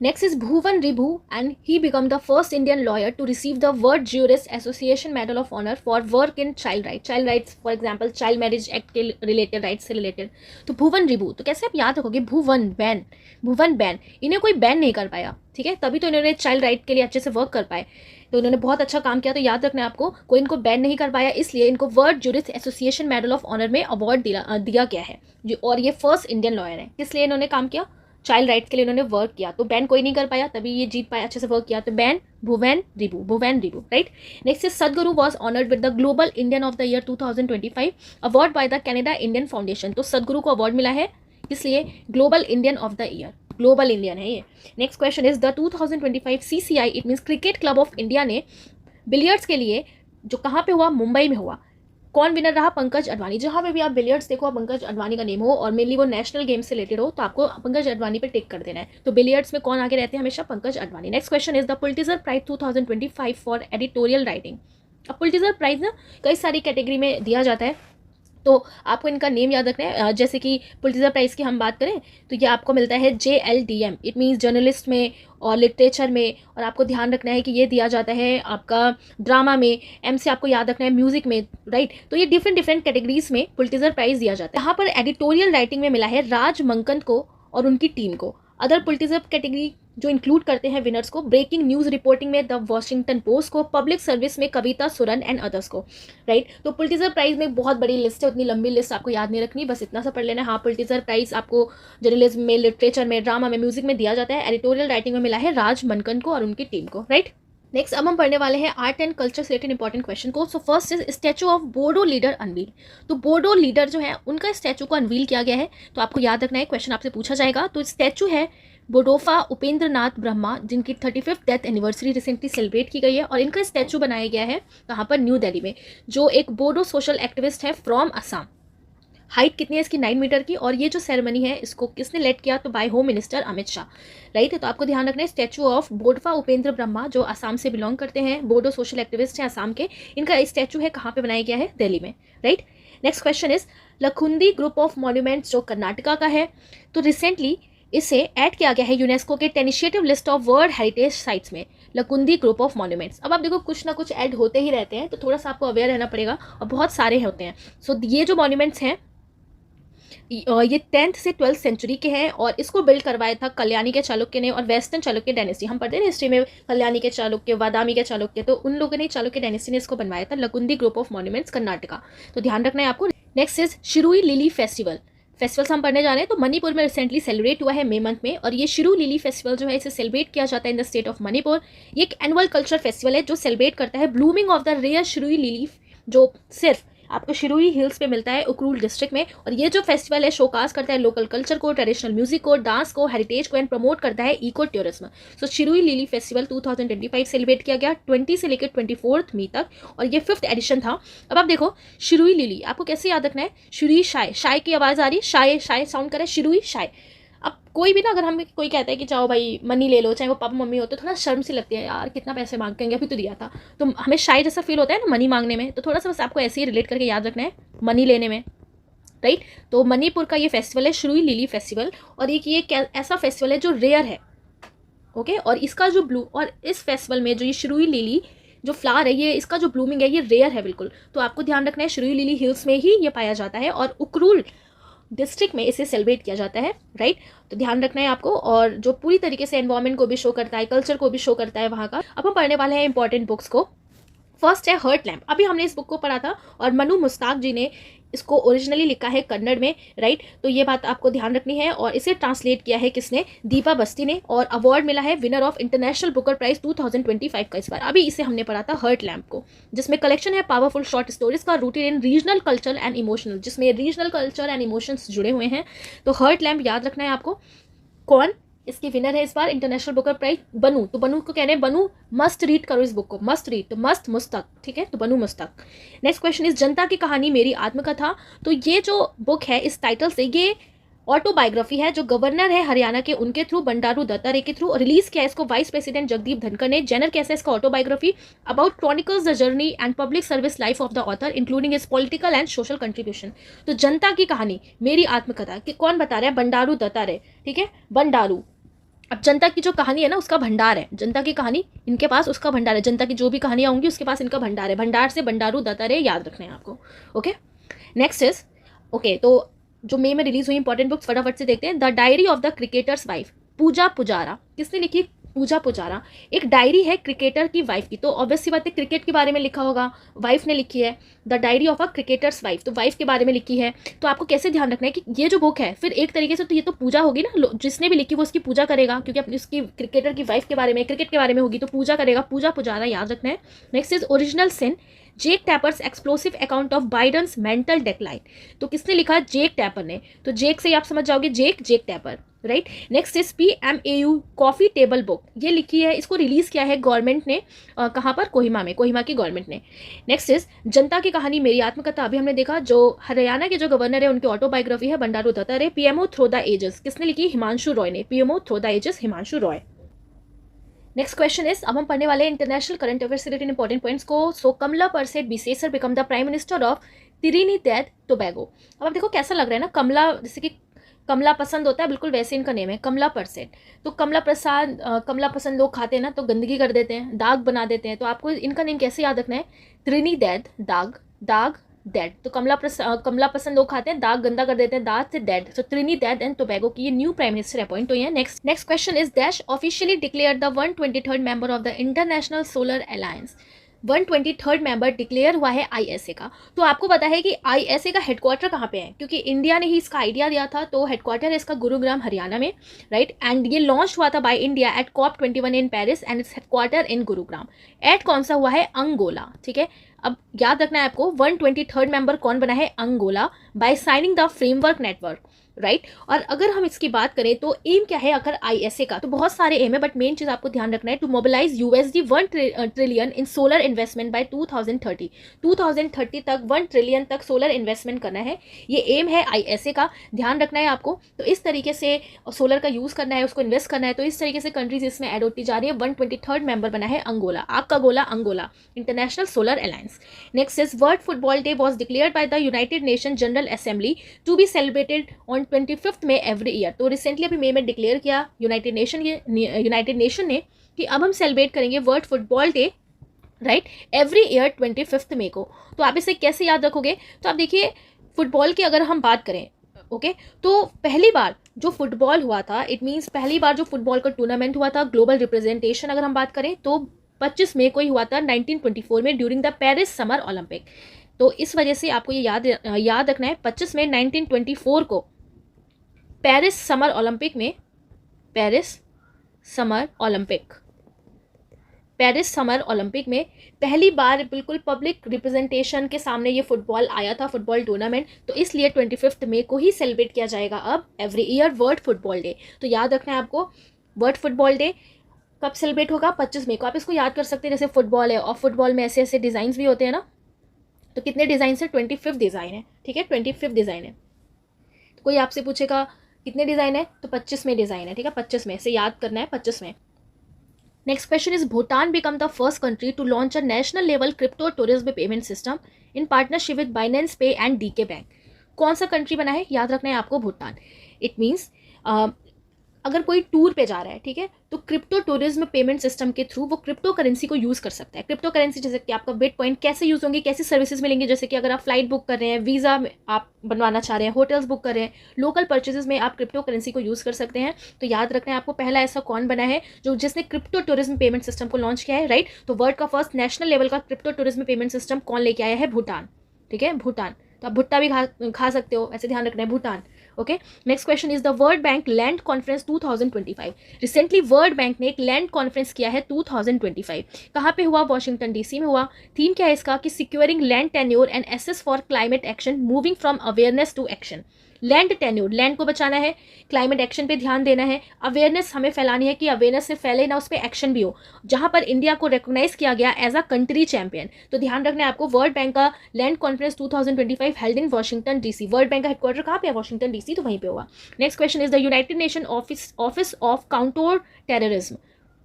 Next is Bhuvan Ribhu and he became the first Indian lawyer to receive the World Jurist Association Medal of Honor for work in child rights. Child rights, for example, Child Marriage Act के related rights से related. तो भुवन रिभू, तो कैसे आप याद रखोगे? भुवन ban, इन्हें कोई बैन नहीं कर पाया, ठीक है, तभी तो इन्होंने चाइल्ड राइट के लिए अच्छे से वर्क कर पाए, तो इन्होंने बहुत अच्छा काम किया। तो याद रखना है आपको, कोई इनको बैन नहीं कर पाया, इसलिए इनको world jurist association medal of honour में अवार्ड दिया गया है। और ये फर्स्ट इंडियन लॉयर है, इसलिए इन्होंने काम किया, चाइल्ड राइट्स के लिए इन्होंने वर्क किया। तो बैन कोई नहीं कर पाया, तभी ये जीत पाया, अच्छे से वर्क किया। तो बैन Bhuvan Ribhu, right. Next is Sadhguru was honoured with the global Indian of the year 2025 award by the Canada Indian foundation. तो सदगुरु को अवार्ड मिला है इसलिए global Indian of the year, global Indian है ये। Next question is the 2025 CCI it means cricket club of India ने billiards के लिए जो कहाँ पे हुआ, मुंबई में हुआ, कौन विनर रहा, पंकज अडवाणी। जहाँ पे भी आप बिलियर्ड्स देखो पंकज अडवाणी का नेम हो और मेनली वो नेशनल गेम से रिलेटेड हो तो आपको पंकज अडवाणी पे टिक कर देना है। तो बिलियर्ड्स में कौन आगे रहते हैं हमेशा, Pankaj Advani. Next question is the Pulitzer prize 2025 editorial एडिटोरियल राइटिंग। अब पुलिट्जर प्राइज ना कई सारी कैटेगरी में दिया जाता है, तो आपको इनका नेम याद रखना है। जैसे कि पुलिट्जर प्राइज़ की हम बात करें तो ये आपको मिलता है JLDM, इट मीन्स जर्नलिस्ट में और लिटरेचर में, और आपको ध्यान रखना है कि ये दिया जाता है आपका ड्रामा में, M से आपको याद रखना है म्यूजिक में, राइट। तो ये डिफरेंट कैटेगरीज में पुलिट्जर प्राइज़ दिया जाता है। यहाँ पर एडिटोरियल राइटिंग में मिला है राज मंकंद को और उनकी टीम को। अदर पुलिट्जर कैटेगरी जो इंक्लूड करते हैं विनर्स को, ब्रेकिंग न्यूज़ रिपोर्टिंग में द वॉशिंगटन पोस्ट को, पब्लिक सर्विस में कविता सुरन एंड अदर्स को, राइट। तो पुलिट्जर प्राइज में बहुत बड़ी लिस्ट है, उतनी लंबी लिस्ट आपको याद नहीं रखनी, बस इतना सा पढ़ लेना। हाँ, पुलिट्जर प्राइज आपको जर्नलिज्म में, लिटरेचर में, ड्रामा में, म्यूजिक में दिया जाता है। एडिटोरियल राइटिंग में मिला है राज मनकन को और उनकी टीम को, राइट। नेक्स्ट अब हम पढ़ने वाले हैं आर्ट एंड कल्चर से रिलेटेड इंपॉर्टेंट क्वेश्चन को। So first is statue of Bodo leader unveil. तो बोडो लीडर जो है उनका स्टैचू को अनवील किया गया है, तो आपको याद रखना है, क्वेश्चन आपसे पूछा जाएगा। तो स्टैचू है बोडोफा उपेंद्र नाथ ब्रह्मा, जिनकी 35th death anniversary recently celebrate की गई है, और इनका स्टैचू बनाया गया है कहाँ पर, न्यू दिल्ली में, जो एक बोडो सोशल एक्टिविस्ट है फ्रॉम असम। हाइट कितनी है इसकी, 9 मीटर की, और ये जो सेरेमनी है इसको किसने लेड किया, तो by home minister Amit Shah, right. तो आपको ध्यान रखना है स्टैचू ऑफ बोडफा उपेंद्र ब्रह्मा, जो असम से बिलोंग करते हैं, बोडो सोशल एक्टिविस्ट हैं असम के, इनका स्टैचू है कहाँ पे बनाया गया है, दिल्ली में, right. Next question is Lakkundi group of monuments जो कर्नाटका का है, तो रिसेंटली इसे ऐड किया गया है यूनेस्को के tentative list of world heritage sites में, लकुंदी ग्रुप ऑफ मॉन्यूमेंट्स। अब आप देखो कुछ ना कुछ ऐड होते ही रहते हैं, तो थोड़ा सा आपको अवेयर रहना पड़ेगा, और बहुत सारे होते हैं। सो ये जो मॉन्यूमेंट्स हैं ये 10th से 12th सेंचुरी के हैं, और इसको बिल्ड करवाया था कल्याणी के चालुक्य ने और वेस्टर्न चालुक्य डायनेस्टी। हम पढ़ते हैं हिस्ट्री में कल्याणी के चालुक्य, बादामी के चालुक्य, तो उन लोगों ने चालुक्य डायनेस्टी ने इसको बनवाया था, लकुंदी ग्रुप ऑफ मॉन्यूमेंट्स कर्नाटका। तो ध्यान रखना है आपको। Next is Shirui lily festival. Festivals हम पढ़ने जा रहे हैं, तो मणिपुर में रिसेंटली सेलिब्रेट हुआ है मई मंथ में, और ये शिरू लिली फेस्टिवल जो है इसे सेलिब्रेट किया जाता है in the state of Manipur. ये एक एनुअल कल्चर फेस्टिवल है जो सेलिब्रेट करता है blooming of the rare Shirui lily, जो सिर्फ आपको शिरुई हिल्स पे मिलता है उकरूल डिस्ट्रिक्ट में। और ये जो फेस्टिवल है शोकास करता है लोकल कल्चर को, ट्रेडिशनल म्यूजिक को, डांस को, हेरिटेज को, एंड प्रमोट करता है इको टूरिज्म। सो शिरुई लिली फेस्टिवल 2025 सेलिब्रेट किया गया 20 से लेकर 24 मई तक, और ये 5th एडिशन था। अब आप देखो शिरुई लिली आपको कैसे याद रखना है, शिरुई शाय, शाय की आवाज़ आ रही है, शाय शाय साउंड करे, शिरुई शाय। अब कोई भी ना अगर हमें कोई कहता है कि चाहो भाई मनी ले लो, चाहे वो पापा मम्मी हो, तो थोड़ा शर्म सी लगती है, यार कितना पैसे मांगेंगे, अभी तो दिया था, तो हमें शाय जैसा फील होता है ना मनी मांगने में, तो थोड़ा सा बस आपको ऐसे ही रिलेट करके याद रखना है मनी लेने में, राइट। तो मणिपुर का ये फेस्टिवल है शिरुई लिली फेस्टिवल, और ये ऐसा फेस्टिवल है जो रेयर है, ओके। और इसका जो और इस फेस्टिवल में जो ये शिरुई लिली जो फ्लावर है, ये इसका जो ब्लूमिंग है ये रेयर है बिल्कुल, तो आपको ध्यान रखना है शिरुई लिली हिल्स में ही ये पाया जाता है, और उकरूल डिस्ट्रिक्ट में इसे सेलिब्रेट किया जाता है, राइट। तो ध्यान रखना है आपको, और जो पूरी तरीके से एनवायरनमेंट को भी शो करता है, कल्चर को भी शो करता है वहाँ का। अब हम पढ़ने वाले हैं इंपॉर्टेंट बुक्स को। फर्स्ट है हर्ट लैम्प। अभी हमने इस बुक को पढ़ा था, और मनु मुस्ताक जी ने इसको ओरिजिनली लिखा है कन्नड़ में, राइट। तो ये बात आपको ध्यान रखनी है, और इसे ट्रांसलेट किया है किसने, दीपा बस्ती ने, और अवार्ड मिला है winner of international Booker prize 2025 का इस बार। अभी इसे हमने पढ़ा था हर्ट लैम्प को, जिसमें कलेक्शन है पावरफुल शॉर्ट स्टोरीज का rooted in regional culture and emotional, जिसमें रीजनल कल्चर एंड इमोशंस जुड़े हुए हैं। तो हर्ट लैम्प याद रखना है आपको। कौन इसकी विनर है इस बार इंटरनेशनल बुकर प्राइज, बनू। तो बनू को कहने बनू मस्ट रीड करो इस बुक को, मस्ट रीड, तो मस्त मुस्तक, ठीक है, तो बनू मुस्तक। नेक्स्ट क्वेश्चन इज जनता की कहानी मेरी आत्मकथा। तो ये जो बुक है इस टाइटल से, ये ऑटोबायोग्राफी है जो गवर्नर है हरियाणा के उनके थ्रू, बंडारू दत्तात्रेय के थ्रू रिलीज किया है इसको वाइस प्रेसिडेंट जगदीप धनखड़ ने। जेनर कैसा है इसका, autobiography about chronicles the journey and public service life of the author including his political and social contribution. तो जनता की कहानी मेरी आत्मकथा कि कौन बता रहा है, बंडारू दत्तात्रेय, ठीक है, बंडारू। अब जनता की जो कहानी है ना उसका भंडार है, जनता की कहानी इनके पास उसका भंडार है, जनता की जो भी कहानियां होंगी उसके पास इनका भंडार है, भंडार से बंडारू दत्तात्रेय याद रखना है आपको, ओके। नेक्स्ट इज ओके, तो जो मई में रिलीज हुई इंपॉर्टेंट बुक्स फटाफट से देखते हैं। The diary of the cricketer's wife, Puja Pujara, किसने लिखी, पूजा पुजारा एक डायरी है क्रिकेटर की वाइफ की, तो ऑब्वियस सी बात है क्रिकेट के बारे में लिखा होगा, वाइफ ने लिखी है, the diary of a cricketers wife, तो वाइफ के बारे में लिखी है। तो आपको कैसे ध्यान रखना है कि ये जो बुक है फिर एक तरीके से तो ये तो पूजा होगी ना, जिसने भी लिखी वो उसकी पूजा करेगा, क्योंकि अपनी उसकी क्रिकेटर की वाइफ के बारे में, क्रिकेट के बारे में होगी तो पूजा करेगा, पूजा पुजारा याद रखना है। Next is original sin, Jake Tapper's explosive account of Biden's mental decline, तो किसने लिखा? जेक टैपर ने, तो जेक से आप समझ जाओगे Jake Tapper, right. Next is PMAU coffee table book, ये लिखी है, इसको रिलीज किया है गवर्नमेंट ने, कहाँ पर? कोहिमा में, कोहिमा की गवर्नमेंट ने। नेक्स्ट इज जनता की कहानी मेरी आत्मकथा, अभी हमने देखा जो हरियाणा के जो गवर्नर है उनकी ऑटोबायोग्राफी है, Bandaru Dattatreya. PMO through the ages, किसने लिखी? हिमांशु रॉय ने, PMO through the ages Himanshu Roy. Next question is, अब हम पढ़ने वाले इंटरनेशनल करंट अफेयर से रिलेटेड इंपॉर्टेंट पॉइंट्स को। So Kamla Persad Bissessar become the prime minister of Trinidad Tobago. अब आप देखो कैसा लग रहा है ना, कमला, जैसे कि कमला पसंद होता है, बिल्कुल वैसे इनका नेम है कमला परसेट। तो कमला प्रसाद, कमला पसंद लोग खाते हैं ना तो गंदगी कर देते हैं, दाग बना देते हैं, तो आपको इनका नेम कैसे याद रखना है? त्रिनिदाद, दाग, दाग डेड, तो कमला पसंद लोग खाते हैं, दाग गंदा कर देते हैं, दाग से dead, so Trinidad and Tobago की ये न्यू प्राइम मिनिस्टर अपॉइंट हुई है। Next question is, dash officially declare the 123rd member of the international solar alliance. 123rd member declare हुआ है ISA का। तो आपको पता है कि ISA का हेडक्वार्टर कहाँ पे है, क्योंकि इंडिया ने ही इसका आइडिया दिया था, तो हेडक्वार्टर है इसका गुरुग्राम हरियाणा में, राइट। एंड ये लॉन्च हुआ था by India at COP21 in Paris and it's headquarter in Gurugram. At कौन सा हुआ है? अंगोला, ठीक है। अब याद रखना है आपको 123rd मेंबर कौन बना है? Angola, by signing the framework network, right. और अगर हम इसकी बात करें तो एम क्या है अगर ISA का, तो बहुत सारे एम है, बट मेन चीज आपको ध्यान रखना है to mobilise USD 1 trillion in solar investment by 2030। 2030 तक 1 ट्रिलियन तक सोलर इन्वेस्टमेंट करना है, ये एम है ISA का, ध्यान रखना है आपको। तो इस तरीके से सोलर का यूज करना है, उसको इन्वेस्ट करना है, तो इस तरीके से कंट्रीज इसमें ऐड होती जा रही है। 123rd मेंबर बना है अंगोला, आग का गोला Angola, international solar alliance. Next is, world football day was declared by the united nation general assembly to be celebrated on 25th May every year. तो रिसेंटली अभी मई में डिक्लेयर किया यूनाइटेड नेशन ने कि अब हम सेलिब्रेट करेंगे world football day, right, every year 25th मई को। तो आप इसे कैसे याद रखोगे? तो आप देखिए फुटबॉल की अगर हम बात करें, ओके, तो पहली बार जो फुटबॉल हुआ था, इट मीन्स पहली बार जो फुटबॉल का टूर्नामेंट हुआ था, ग्लोबल रिप्रेजेंटेशन अगर हम बात करें तो 25 मई को ही हुआ था 1924 में during the Paris summer Olympic. तो इस वजह से आपको ये याद रखना है 25 मई 1924 को पेरिस समर ओलंपिक में, पेरिस समर ओलंपिक में पहली बार बिल्कुल पब्लिक रिप्रेजेंटेशन के सामने ये फुटबॉल आया था, फुटबॉल टूर्नामेंट। तो इसलिए 25 मई को ही सेलिब्रेट किया जाएगा अब every year world football day. तो याद रखना है आपको वर्ल्ड फुटबॉल डे कब सेलिब्रेट होगा? 25 मई को। आप इसको याद कर सकते हैं, जैसे फुटबॉल है और फुटबॉल में ऐसे ऐसे डिज़ाइन भी होते हैं ना, तो कितने डिज़ाइन है? 25 डिज़ाइन है, ठीक है, 25 डिज़ाइन है। तो कोई आपसे पूछेगा कितने डिज़ाइन है, तो 25 में डिज़ाइन है, ठीक है, 25 में से याद करना है, 25 May. Next question is, Bhutan become the first country to launch a national level crypto tourism payment system in partnership with Binance pay and DK bank. कौन सा कंट्री बना है? याद रखना है आपको भूटान। इट मीन्स अगर कोई टूर पे जा रहा है, ठीक है, तो क्रिप्टो टूरिज्म पेमेंट सिस्टम के थ्रू वो क्रिप्टो करेंसी को यूज़ कर सकता है। क्रिप्टो करेंसी जैसे कि आपका बिटकॉइन कैसे यूज़ होंगे, कैसी सर्विसेज मिलेंगी, जैसे कि अगर आप फ्लाइट बुक कर रहे हैं, वीज़ा आप बनवाना चाह रहे हैं, होटल्स बुक कर रहे हैं, लोकल परचेजेस में आप क्रिप्टो करेंसी को यूज़ कर सकते हैं। तो याद रखना है आपको पहला ऐसा कौन बना है जिसने क्रिप्टो टूरिज्म पेमेंट सिस्टम को लॉन्च किया है, राइट। तो वर्ल्ड का फर्स्ट नेशनल लेवल का क्रिप्टो टूरिज्म पेमेंट सिस्टम कौन लेके आया है? भूटान, ठीक है, भूटान। तो आप भुट्टा भी खा सकते हो, ऐसे ध्यान रखना है, Bhutan, okay. Next question is, the world bank land conference 2025। Recently world bank ने एक लैंड कॉन्फ्रेंस किया है 2025। कहाँ पे हुआ? वॉशिंगटन DC में हुआ। थीम क्या है इसका? कि securing land tenure and access for climate action, moving from awareness to action. Land tenure, land को बचाना है, क्लाइमेट एक्शन पे ध्यान देना है, अवेयरनेस हमें फैलानी है कि अवेयरनेस से फैले ना, उस पर एक्शन भी हो, जहां पर इंडिया को रिकॉग्नाइज किया गया एज अ कंट्री चैंपियन। तो ध्यान रखना है आपको वर्ल्ड बैंक का land conference 2025 held in Washington DC। World bank का हेडक्वार्टर कहाँ पे है? वॉशिंगटन DC, तो वहीं पे हुआ। Next question is, the united nation office of counter terrorism,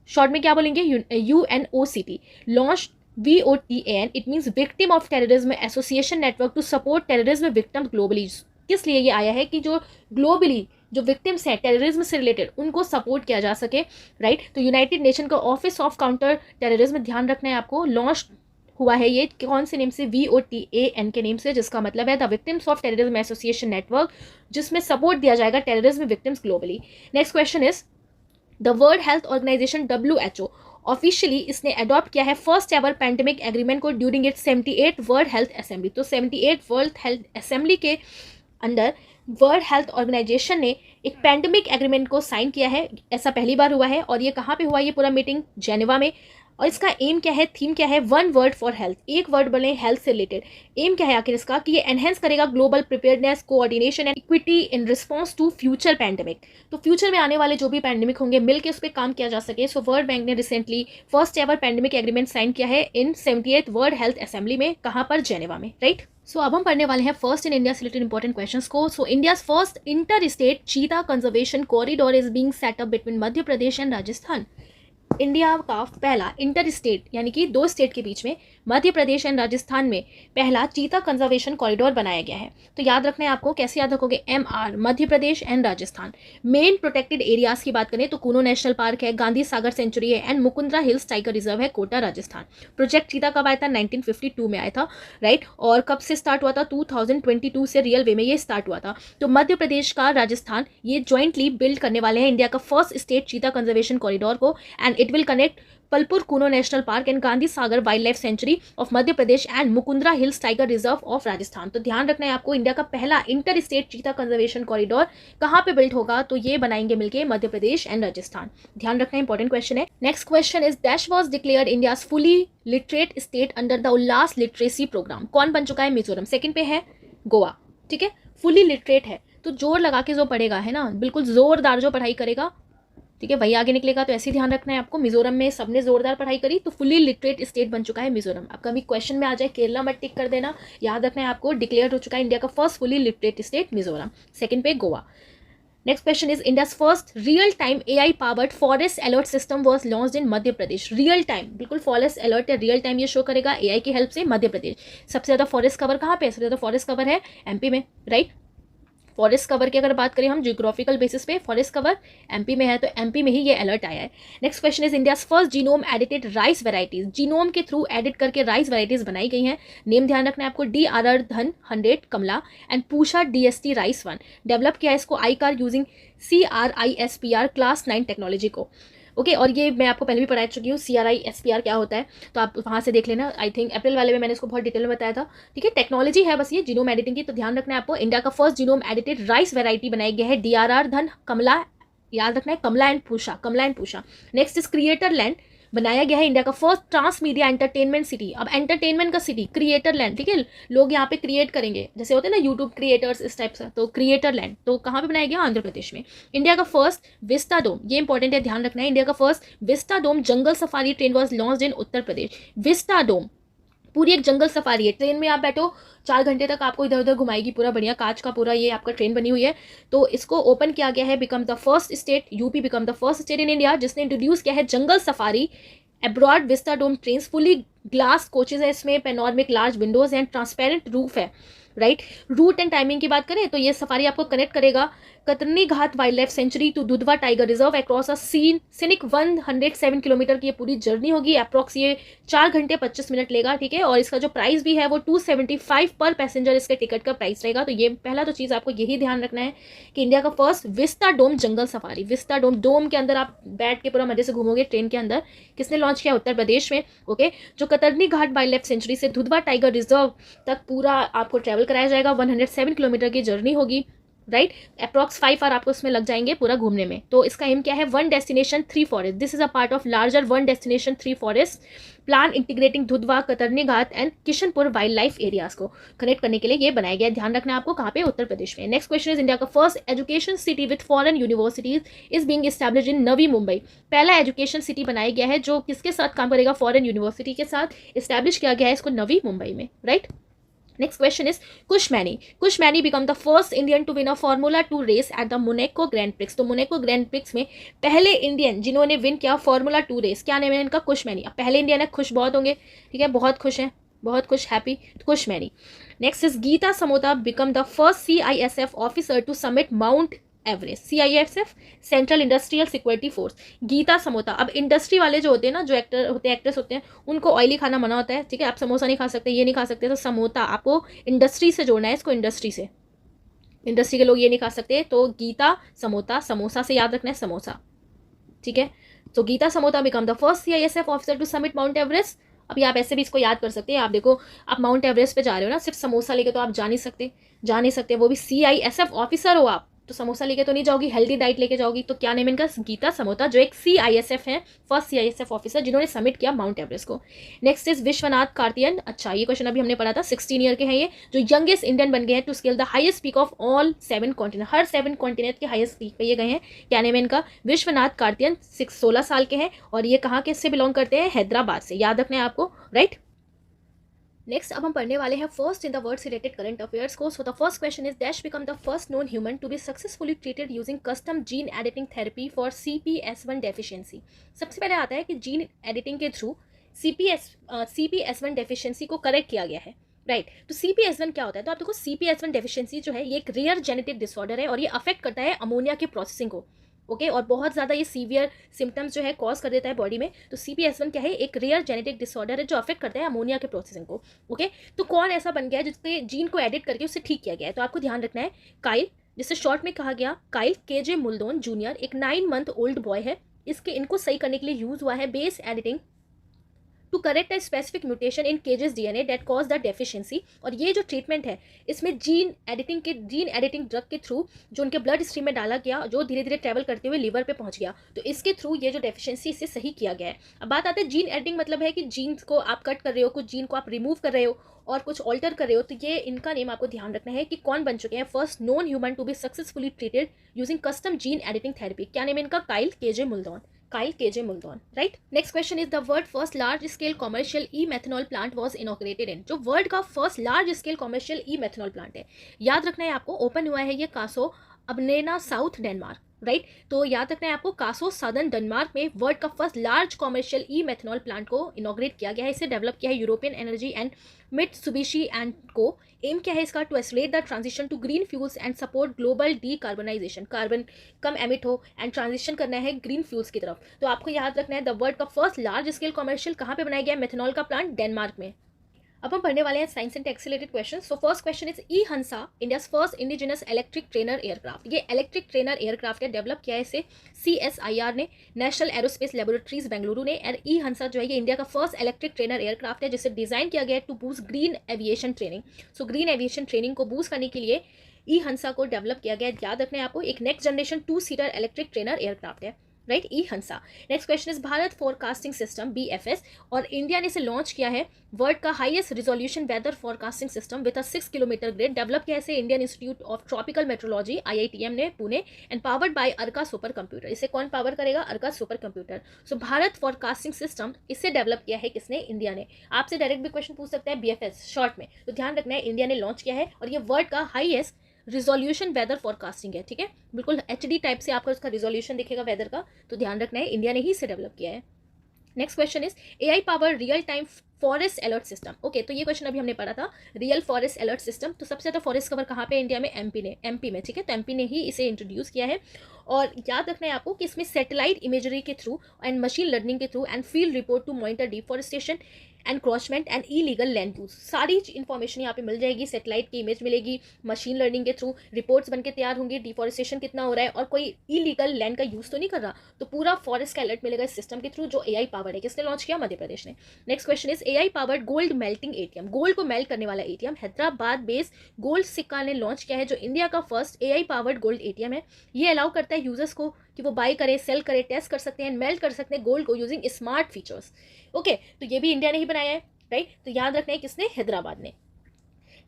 short में क्या बोलेंगे? UNOCT, launch VOTAN, it means victim of terrorism association network to support terrorism victims globally. किस लिए ये आया है? कि जो ग्लोबली जो विक्टिम्स हैं टेररिज्म से रिलेटेड उनको सपोर्ट किया जा सके, राइट। तो यूनाइटेड नेशन का ऑफिस ऑफ काउंटर टेररिज्म, ध्यान रखना है आपको, लॉन्च हुआ है ये कौन से नेम से? VOTAN के नेम से, जिसका मतलब है the victims of terrorism association network, जिसमें सपोर्ट दिया जाएगा terrorism victims globally. Next question is, the world health organisation WHO officially इसने अडॉप्ट किया है फर्स्ट एवर पैंडेमिक एग्रीमेंट को during its 78 world health assembly. तो 78 वर्ल्ड हेल्थ असेंबली के अंदर वर्ल्ड हेल्थ ऑर्गेनाइजेशन ने एक पैंडेमिक एग्रीमेंट को साइन किया है। ऐसा पहली बार हुआ है और ये कहाँ पे हुआ, ये पूरा मीटिंग जेनेवा में। और इसका एम क्या है, थीम क्या है, वन वर्ड फॉर हेल्थ, एक वर्ड बने हेल्थ से रिलेटेड। एम क्या है आखिर इसका, कि ये एनहेंस करेगा global preparedness, coordination and equity in response to future pandemic. तो फ्यूचर में आने वाले जो भी पैंडेमिक होंगे मिलकर उस पर काम किया जा सके। सो वर्ल्ड बैंक ने recently first ever pandemic agreement sign किया है इन 78th वर्ल्ड हेल्थ असेंबली में, कहाँ पर, जेनेवा में, राइट। सो अब हम पढ़ने वाले हैं फर्स्ट इन इंडिया से रिलेटेड इंपॉर्टेंट क्वेश्चंस को। So India's first inter state cheetah conservation corridor is being set up between Madhya Pradesh and Rajasthan. India का पहला इंटर स्टेट यानी कि दो स्टेट के बीच में मध्य प्रदेश एंड राजस्थान में पहला चीता कंजर्वेशन कॉरिडोर बनाया गया है। तो याद रखना है आपको, कैसे याद रखोगे, MR Madhya Pradesh and Rajasthan. Main protected areas की बात करें तो कूनो नेशनल पार्क है, गांधी सागर सेंचुरी है and Mukundra hills tiger reserve है, कोटा राजस्थान। प्रोजेक्ट चीता कब आया था, 1952 में आया था, राइट। और कब से स्टार्ट हुआ था, 2022 से रियल वे में ये स्टार्ट हुआ था। तो मध्य प्रदेश का राजस्थान ये ज्वाइंटली बिल्ड करने वाले हैं इंडिया का first state cheetah conservation corridor को, and it will connect Palpur Kuno national park and Gandhi Sagar wild life sanctuary of Madhya Pradesh and Mukundra hills tiger reserve of Rajasthan. तो ध्यान रखना है आपको, इंडिया का पहला inter state cheetah conservation corridor कहाँ पे बिल्ड होगा, तो ये बनाएंगे मिलके मध्य प्रदेश एंड राजस्थान। ध्यान रखना इंपॉर्टेंट क्वेश्चन है। Next question is dash was declared India's fully literate state under the Ullas literacy programme. कौन बन चुका है, मिजोरम। सेकंड पे है गोवा, ठीक है। फुली लिटरेट है तो जोर लगा के जो पढ़ेगा है ना, बिल्कुल जोरदार जो पढ़ाई करेगा, ठीक है, वही आगे निकलेगा। तो ऐसे ध्यान रखना है आपको, मिजोरम में सबने जोरदार पढ़ाई करी तो फुली लिटरेट स्टेट बन चुका है मिजोरम। अब कभी क्वेश्चन में आ जाए केरला मत टिक कर देना, याद रखना है आपको, डिक्लेयर हो चुका है इंडिया का first fully literate state Mizoram. Second पे Goa. Next question is India's first real time AI powered forest alert system was launched in Madhya Pradesh. Real time, बिल्कुल फॉरेस्ट अलर्ट है, रियल टाइम ये शो करेगा AI की हेल्प से मध्य प्रदेश। सबसे ज्यादा फॉरेस्ट कवर कहाँ पे है, सबसे ज्यादा फॉरेस्ट कवर है MP में, राइट। फॉरेस्ट कवर की अगर बात करें हम जियोग्राफिकल बेसिस पे, फॉरेस्ट कवर MP में है, तो MP में ही ये अलर्ट आया है। Next question is India's first genome edited rice varieties. Genome के थ्रू एडिट करके राइस वेराइटीज बनाई गई हैं। नेम ध्यान रखना है आपको, DRR Dhan 100 Kamala and Pusa DST rice 1। Develop किया है इसको ICAR using CRISPR Cas 9 technology को, ओके। और ये मैं आपको पहले भी पढ़ा चुकी हूँ CRISPR क्या होता है, तो आप वहाँ से देख लेना। आई थिंक अप्रैल वाले में मैंने इसको बहुत डिटेल में बताया था, ठीक है। टेक्नोलॉजी है बस ये जीनोम एडिटिंग की। तो ध्यान रखना है आपको, इंडिया का first genome edited rice variety बनाई गया है DRR धन कमला, याद रखना है, Kamala and Pusa, Kamala and Pusa. Next is creator land, बनाया गया है इंडिया का first transmedia entertainment city. अब एंटरटेनमेंट का सिटी, क्रिएटर लैंड, ठीक है, लोग यहाँ पे क्रिएट करेंगे, जैसे होते हैं ना यूट्यूब क्रिएटर्स इस टाइप से। तो क्रिएटर लैंड तो कहाँ पे बनाया गया, आंध्र प्रदेश में। इंडिया का फर्स्ट विस्टा डोम, ये इंपॉर्टेंट है, ध्यान रखना है, इंडिया का first vista dome jungle safari train was launched in Uttar Pradesh. Vista dome पूरी एक जंगल सफारी है, ट्रेन में आप बैठो 4 घंटे तक आपको इधर उधर घुमाएगी, पूरा बढ़िया कांच का पूरा ये आपका ट्रेन बनी हुई है। तो इसको ओपन किया गया है, become the first state, UP become the first state in India जिसने इंट्रोड्यूस किया है jungle safari aboard vista dome train. Fully glass coaches है इसमें, panoramic large windows and transparent roof है, राइट। रूट एंड टाइमिंग की बात करें तो ये सफारी आपको कनेक्ट करेगा Katarniaghat wild life sanctuary to Dudhwa tiger reserve across a scenic 107 kilometre की ये पूरी जर्नी होगी। अप्रॉक्स ये 4 घंटे 25 मिनट लेगा, ठीक है। और इसका जो प्राइस भी है वो 275 पर पैसेंजर इसके टिकट का प्राइस रहेगा। तो ये पहला तो चीज़ आपको यही ध्यान रखना है कि इंडिया का first vista dome jungle safari, vista dome के अंदर आप बैठ के पूरा मजे से घूमोगे ट्रेन के अंदर, किसने लॉन्च किया, उत्तर प्रदेश में, ओके। जो कतरनी घाट वाइल्ड लाइफ सेंचुरी से दुधवा टाइगर रिजर्व तक पूरा आपको ट्रैवल कराया जाएगा, 107 किलोमीटर की जर्नी होगी, राइट। अप्रॉक्स 5 आवर आपको इसमें लग जाएंगे पूरा घूमने में। तो इसका एम क्या है, 1 destination 3 forest. This is a part of larger 1 destination 3 forest plan integrating Dudhwa, Katarniaghat and Kishanpur wild life areas को कनेक्ट करने के लिए ये बनाया गया। ध्यान रखना है आपको, कहाँ पे, उत्तर प्रदेश में। नेक्स्ट क्वेश्चन इज इंडिया का first education city with foreign universities is being established in Navi Mumbai. पहला एजुकेशन सिटी बनाया गया है जो किसके साथ काम करेगा, फॉरेन यूनिवर्सिटी के साथ एस्टैब्लिश किया गया है इसको नवी मुंबई में, right. Next question is Kushmani. Kushmani become the first Indian to win a Formula 2 race at the Monaco Grand Prix. तो Monaco Grand Prix में पहले इंडियन जिन्होंने विन किया Formula 2 रेस, क्या नाम है इनका, कुशमैनी। अब पहले इंडियन है, खुश बहुत होंगे, ठीक है, बहुत खुश हैं, बहुत खुश, हैप्पी, कुशमैनी। Next is Geeta Samota become the first CISF officer to summit mount Everest. CISF central industrial security force. Geeta Samota, अब इंडस्ट्री वाले जो होते हैं ना, जो एक्टर होते हैं, एक्ट्रेस होते हैं, उनको ऑयली खाना मना होता है, ठीक है, आप समोसा नहीं खा सकते, ये नहीं खा सकते। तो समोता आपको इंडस्ट्री से जोड़ना है इसको, इंडस्ट्री से, इंडस्ट्री के लोग ये नहीं खा सकते। तो गीता समोता, समोसा से याद रखना है, समोसा, ठीक है। तो Geeta Samota become the first CISF officer to summit mount Everest. अभी आप ऐसे भी इसको याद कर सकते हैं। आप देखो, आप माउंट एवरेस्ट पे जा रहे हो ना, सिर्फ समोसा लेके तो आप जा नहीं सकते, जा नहीं सकते, वो भी CISF ऑफिसर हो आप, तो समोसा लेके तो नहीं जाओगी, हेल्दी डाइट लेके जाओगी। तो क्या नेम इनका? गीता समोता, जो एक CISF है, फर्स्ट CISF ऑफिसर जिन्होंने सबमिट किया माउंट एवरेस्ट को। Next is Vishwanath Karthikeyan. अच्छा, ये क्वेश्चन अभी हमने पढ़ा था, 16 ईयर के हैं ये, जो यंगेस्ट इंडियन बन गए हैं to scale the highest peak of all 7 continent. हर 7 कॉन्टिनेंट के हाईएस्ट पीक पे ये गए हैं। क्या नेम है इनका? विश्वनाथ कार्तियन। 16 साल के हैं और ये कहाँ के से बिलोंग करते हैं? हैदराबाद से, याद रखना है आपको, राइट। नेक्स्ट अब हम पढ़ने वाले हैं फर्स्ट इन द वर्ड से रिलेटेड करंट अफेयर्स को। So the first question is dash become the first known human to be successfully treated using custom gene editing therapy for CPS1 deficiency. सबसे पहले आता है कि जीन एडिटिंग के through CPS1 deficiency को correct किया गया है, राइट। तो CPS1 क्या होता है? तो आप देखो, CPS1 डेफिशिएंसी जो है ये एक रेयर जेनेटिक डिसऑर्डर है और ये अफेक्ट करता है अमोनिया के प्रोसेसिंग को, ओके और बहुत ज़्यादा ये सीवियर सिम्टम्स जो है कॉज कर देता है बॉडी में। तो CPS1 क्या है? एक रेयर जेनेटिक डिसऑर्डर है जो अफेक्ट करता है अमोनिया के प्रोसेसिंग को, ओके। तो कौन ऐसा बन गया है जिसके जीन को एडिट करके उससे ठीक किया गया है? तो आपको ध्यान रखना है, काइल, जिसे शॉर्ट में कहा गया काइल KJ मुल्दोन जूनियर, एक 9 मंथ ओल्ड बॉय है। इनको सही करने के लिए यूज हुआ है base editing to correct a specific mutation in KJ's DNA that cause the deficiency. और ये जो ट्रीटमेंट है इसमें जीन एडिटिंग ड्रग के थ्रू जो उनके ब्लड स्ट्रीम में डाला गया, जो धीरे धीरे ट्रैवल करते हुए लीवर पे पहुंच गया, तो इसके थ्रू ये जो डेफिशिएंसी इसे सही किया गया है। अब बात आती है जीन एडिटिंग, मतलब है कि जीन्स को आप कट कर रहे हो, कुछ जीन को आप रिमूव कर रहे हो और कुछ ऑल्टर कर रहे हो। तो ये इनका नेम आपको ध्यान रखना है कि कौन बन चुके हैं first non human to be successfully treated using custom gene editing therapy. क्या नेम है इनका? Kyle KJ Muldoon, right. Next question is the world first large scale commercial ई-मेथनॉल plant was inaugurated in. जो वर्ल्ड का first large scale commercial ई-मेथनॉल plant है, याद रखना है आपको, ओपन हुआ है ये Kasso Aabenraa south Denmark, right. तो याद रखना है आपको, कासो सदर्न डेनमार्क में वर्ल्ड का फर्स्ट लार्ज कॉमर्शियल ई-मेथनॉल प्लांट को इनॉग्रेट किया गया है। इसे डेवलप किया है European energy and Mitsubishi and co. Aim क्या है इसका? To accelerate the transition to green fuels and support global decarbonisation. Carbon कम एमिट हो एंड ट्रांजिशन करना है ग्रीन फ्यूल्स की तरफ। तो आपको याद रखना है द वर्ल्ड का फर्स्ट लार्ज स्केल कॉमर्शियल कहाँ पे बनाया गया? मेथनॉल का प्लांट डेनमार्क में। अब हम पढ़ने वाले हैं साइंस एंड टेक से related question. So first question is E Hansa, India's first indigenous electric trainer aircraft. ये इलेक्ट्रिक ट्रेनर एयरक्राफ्ट है, डेवलप किया है इसे CSIR ने, नेशनल एरोस्पेस लेबोरेटरीज बेंगलुरु ने। और ई हंसा जो है ये इंडिया का फर्स्ट इलेक्ट्रिक ट्रेनर एयरक्राफ्ट है जिसे डिजाइन किया गया है to boost green aviation training. So green aviation training को बूस्ट करने के लिए ई हंसा को डेवलप किया गया है। याद रखना है आपको, एक next generation 2 seater electric trainer aircraft है, right, E Hansa. Next question is Bharat forecasting system BFS, और इंडिया ने इसे लॉन्च किया है, वर्ल्ड का highest resolution weather forecasting system with a 6 kilometre grid. Develop किया इसे Indian institute of tropical meteorology IITM ने Pune, and powered by Arka supercomputer. इसे कौन पावर करेगा? Arka supercomputer. So Bharat forecasting system इसे डेवलप किया है किसने? इंडिया ने। आपसे डायरेक्ट भी क्वेश्चन पूछ सकता है BFS शॉर्ट में, तो ध्यान रखना है इंडिया ने लॉन्च किया है और ये वर्ल्ड का हाईएस्ट रिजोल्यूशन वेदर फॉरकास्टिंग है, ठीक है, बिल्कुल HD टाइप से आपका उसका रिजोल्यूशन दिखेगा वेदर का, तो ध्यान रखना है इंडिया ने ही इसे डेवलप किया है। Next question is AI power real time forest alert system. Okay, तो ये क्वेश्चन अभी हमने पढ़ा था, रियल फॉरेस्ट अलर्ट सिस्टम। तो सबसे ज़्यादा फॉरेस्ट कवर कहाँ पे? इंडिया में, MP में, ठीक है। तो MP ने ही इसे इंट्रोड्यूस किया है। और याद रखना है आपको कि इसमें सैटेलाइट इमेजरी के थ्रू एंड मशीन लर्निंग के through and field report to monitor deforestation encroachment and illegal land use, सारी इन्फॉर्मेशन यहाँ पे मिल जाएगी। सैटेलाइट की इमेज मिलेगी, मशीन लर्निंग के थ्रू रिपोर्ट्स बनके तैयार होंगी, डिफॉरेस्टेशन कितना हो रहा है और कोई इलीगल लैंड का यूज तो नहीं कर रहा, तो पूरा फॉरेस्ट का अलर्ट मिलेगा इस सिस्टम के थ्रू जो AI पावर्ड है। किसने लॉन्च किया? मध्य प्रदेश ने। Next question is AI powered gold melting ATM, gold को मेल्ट करने वाला ATM हैदराबाद बेस्ड गोल्ड सिक्का ने लॉन्च किया है, जो इंडिया का first AI powered gold ATM है। ये अलाउ करता है यूजर्स को कि वो बाय करें, सेल करें, टेस्ट कर सकते हैं, मेल्ट कर सकते हैं गोल्ड को यूजिंग स्मार्ट फीचर्स। ओके, तो ये भी इंडिया ने ही बनाया है, राइट। तो याद रखना है किसने? हैदराबाद ने।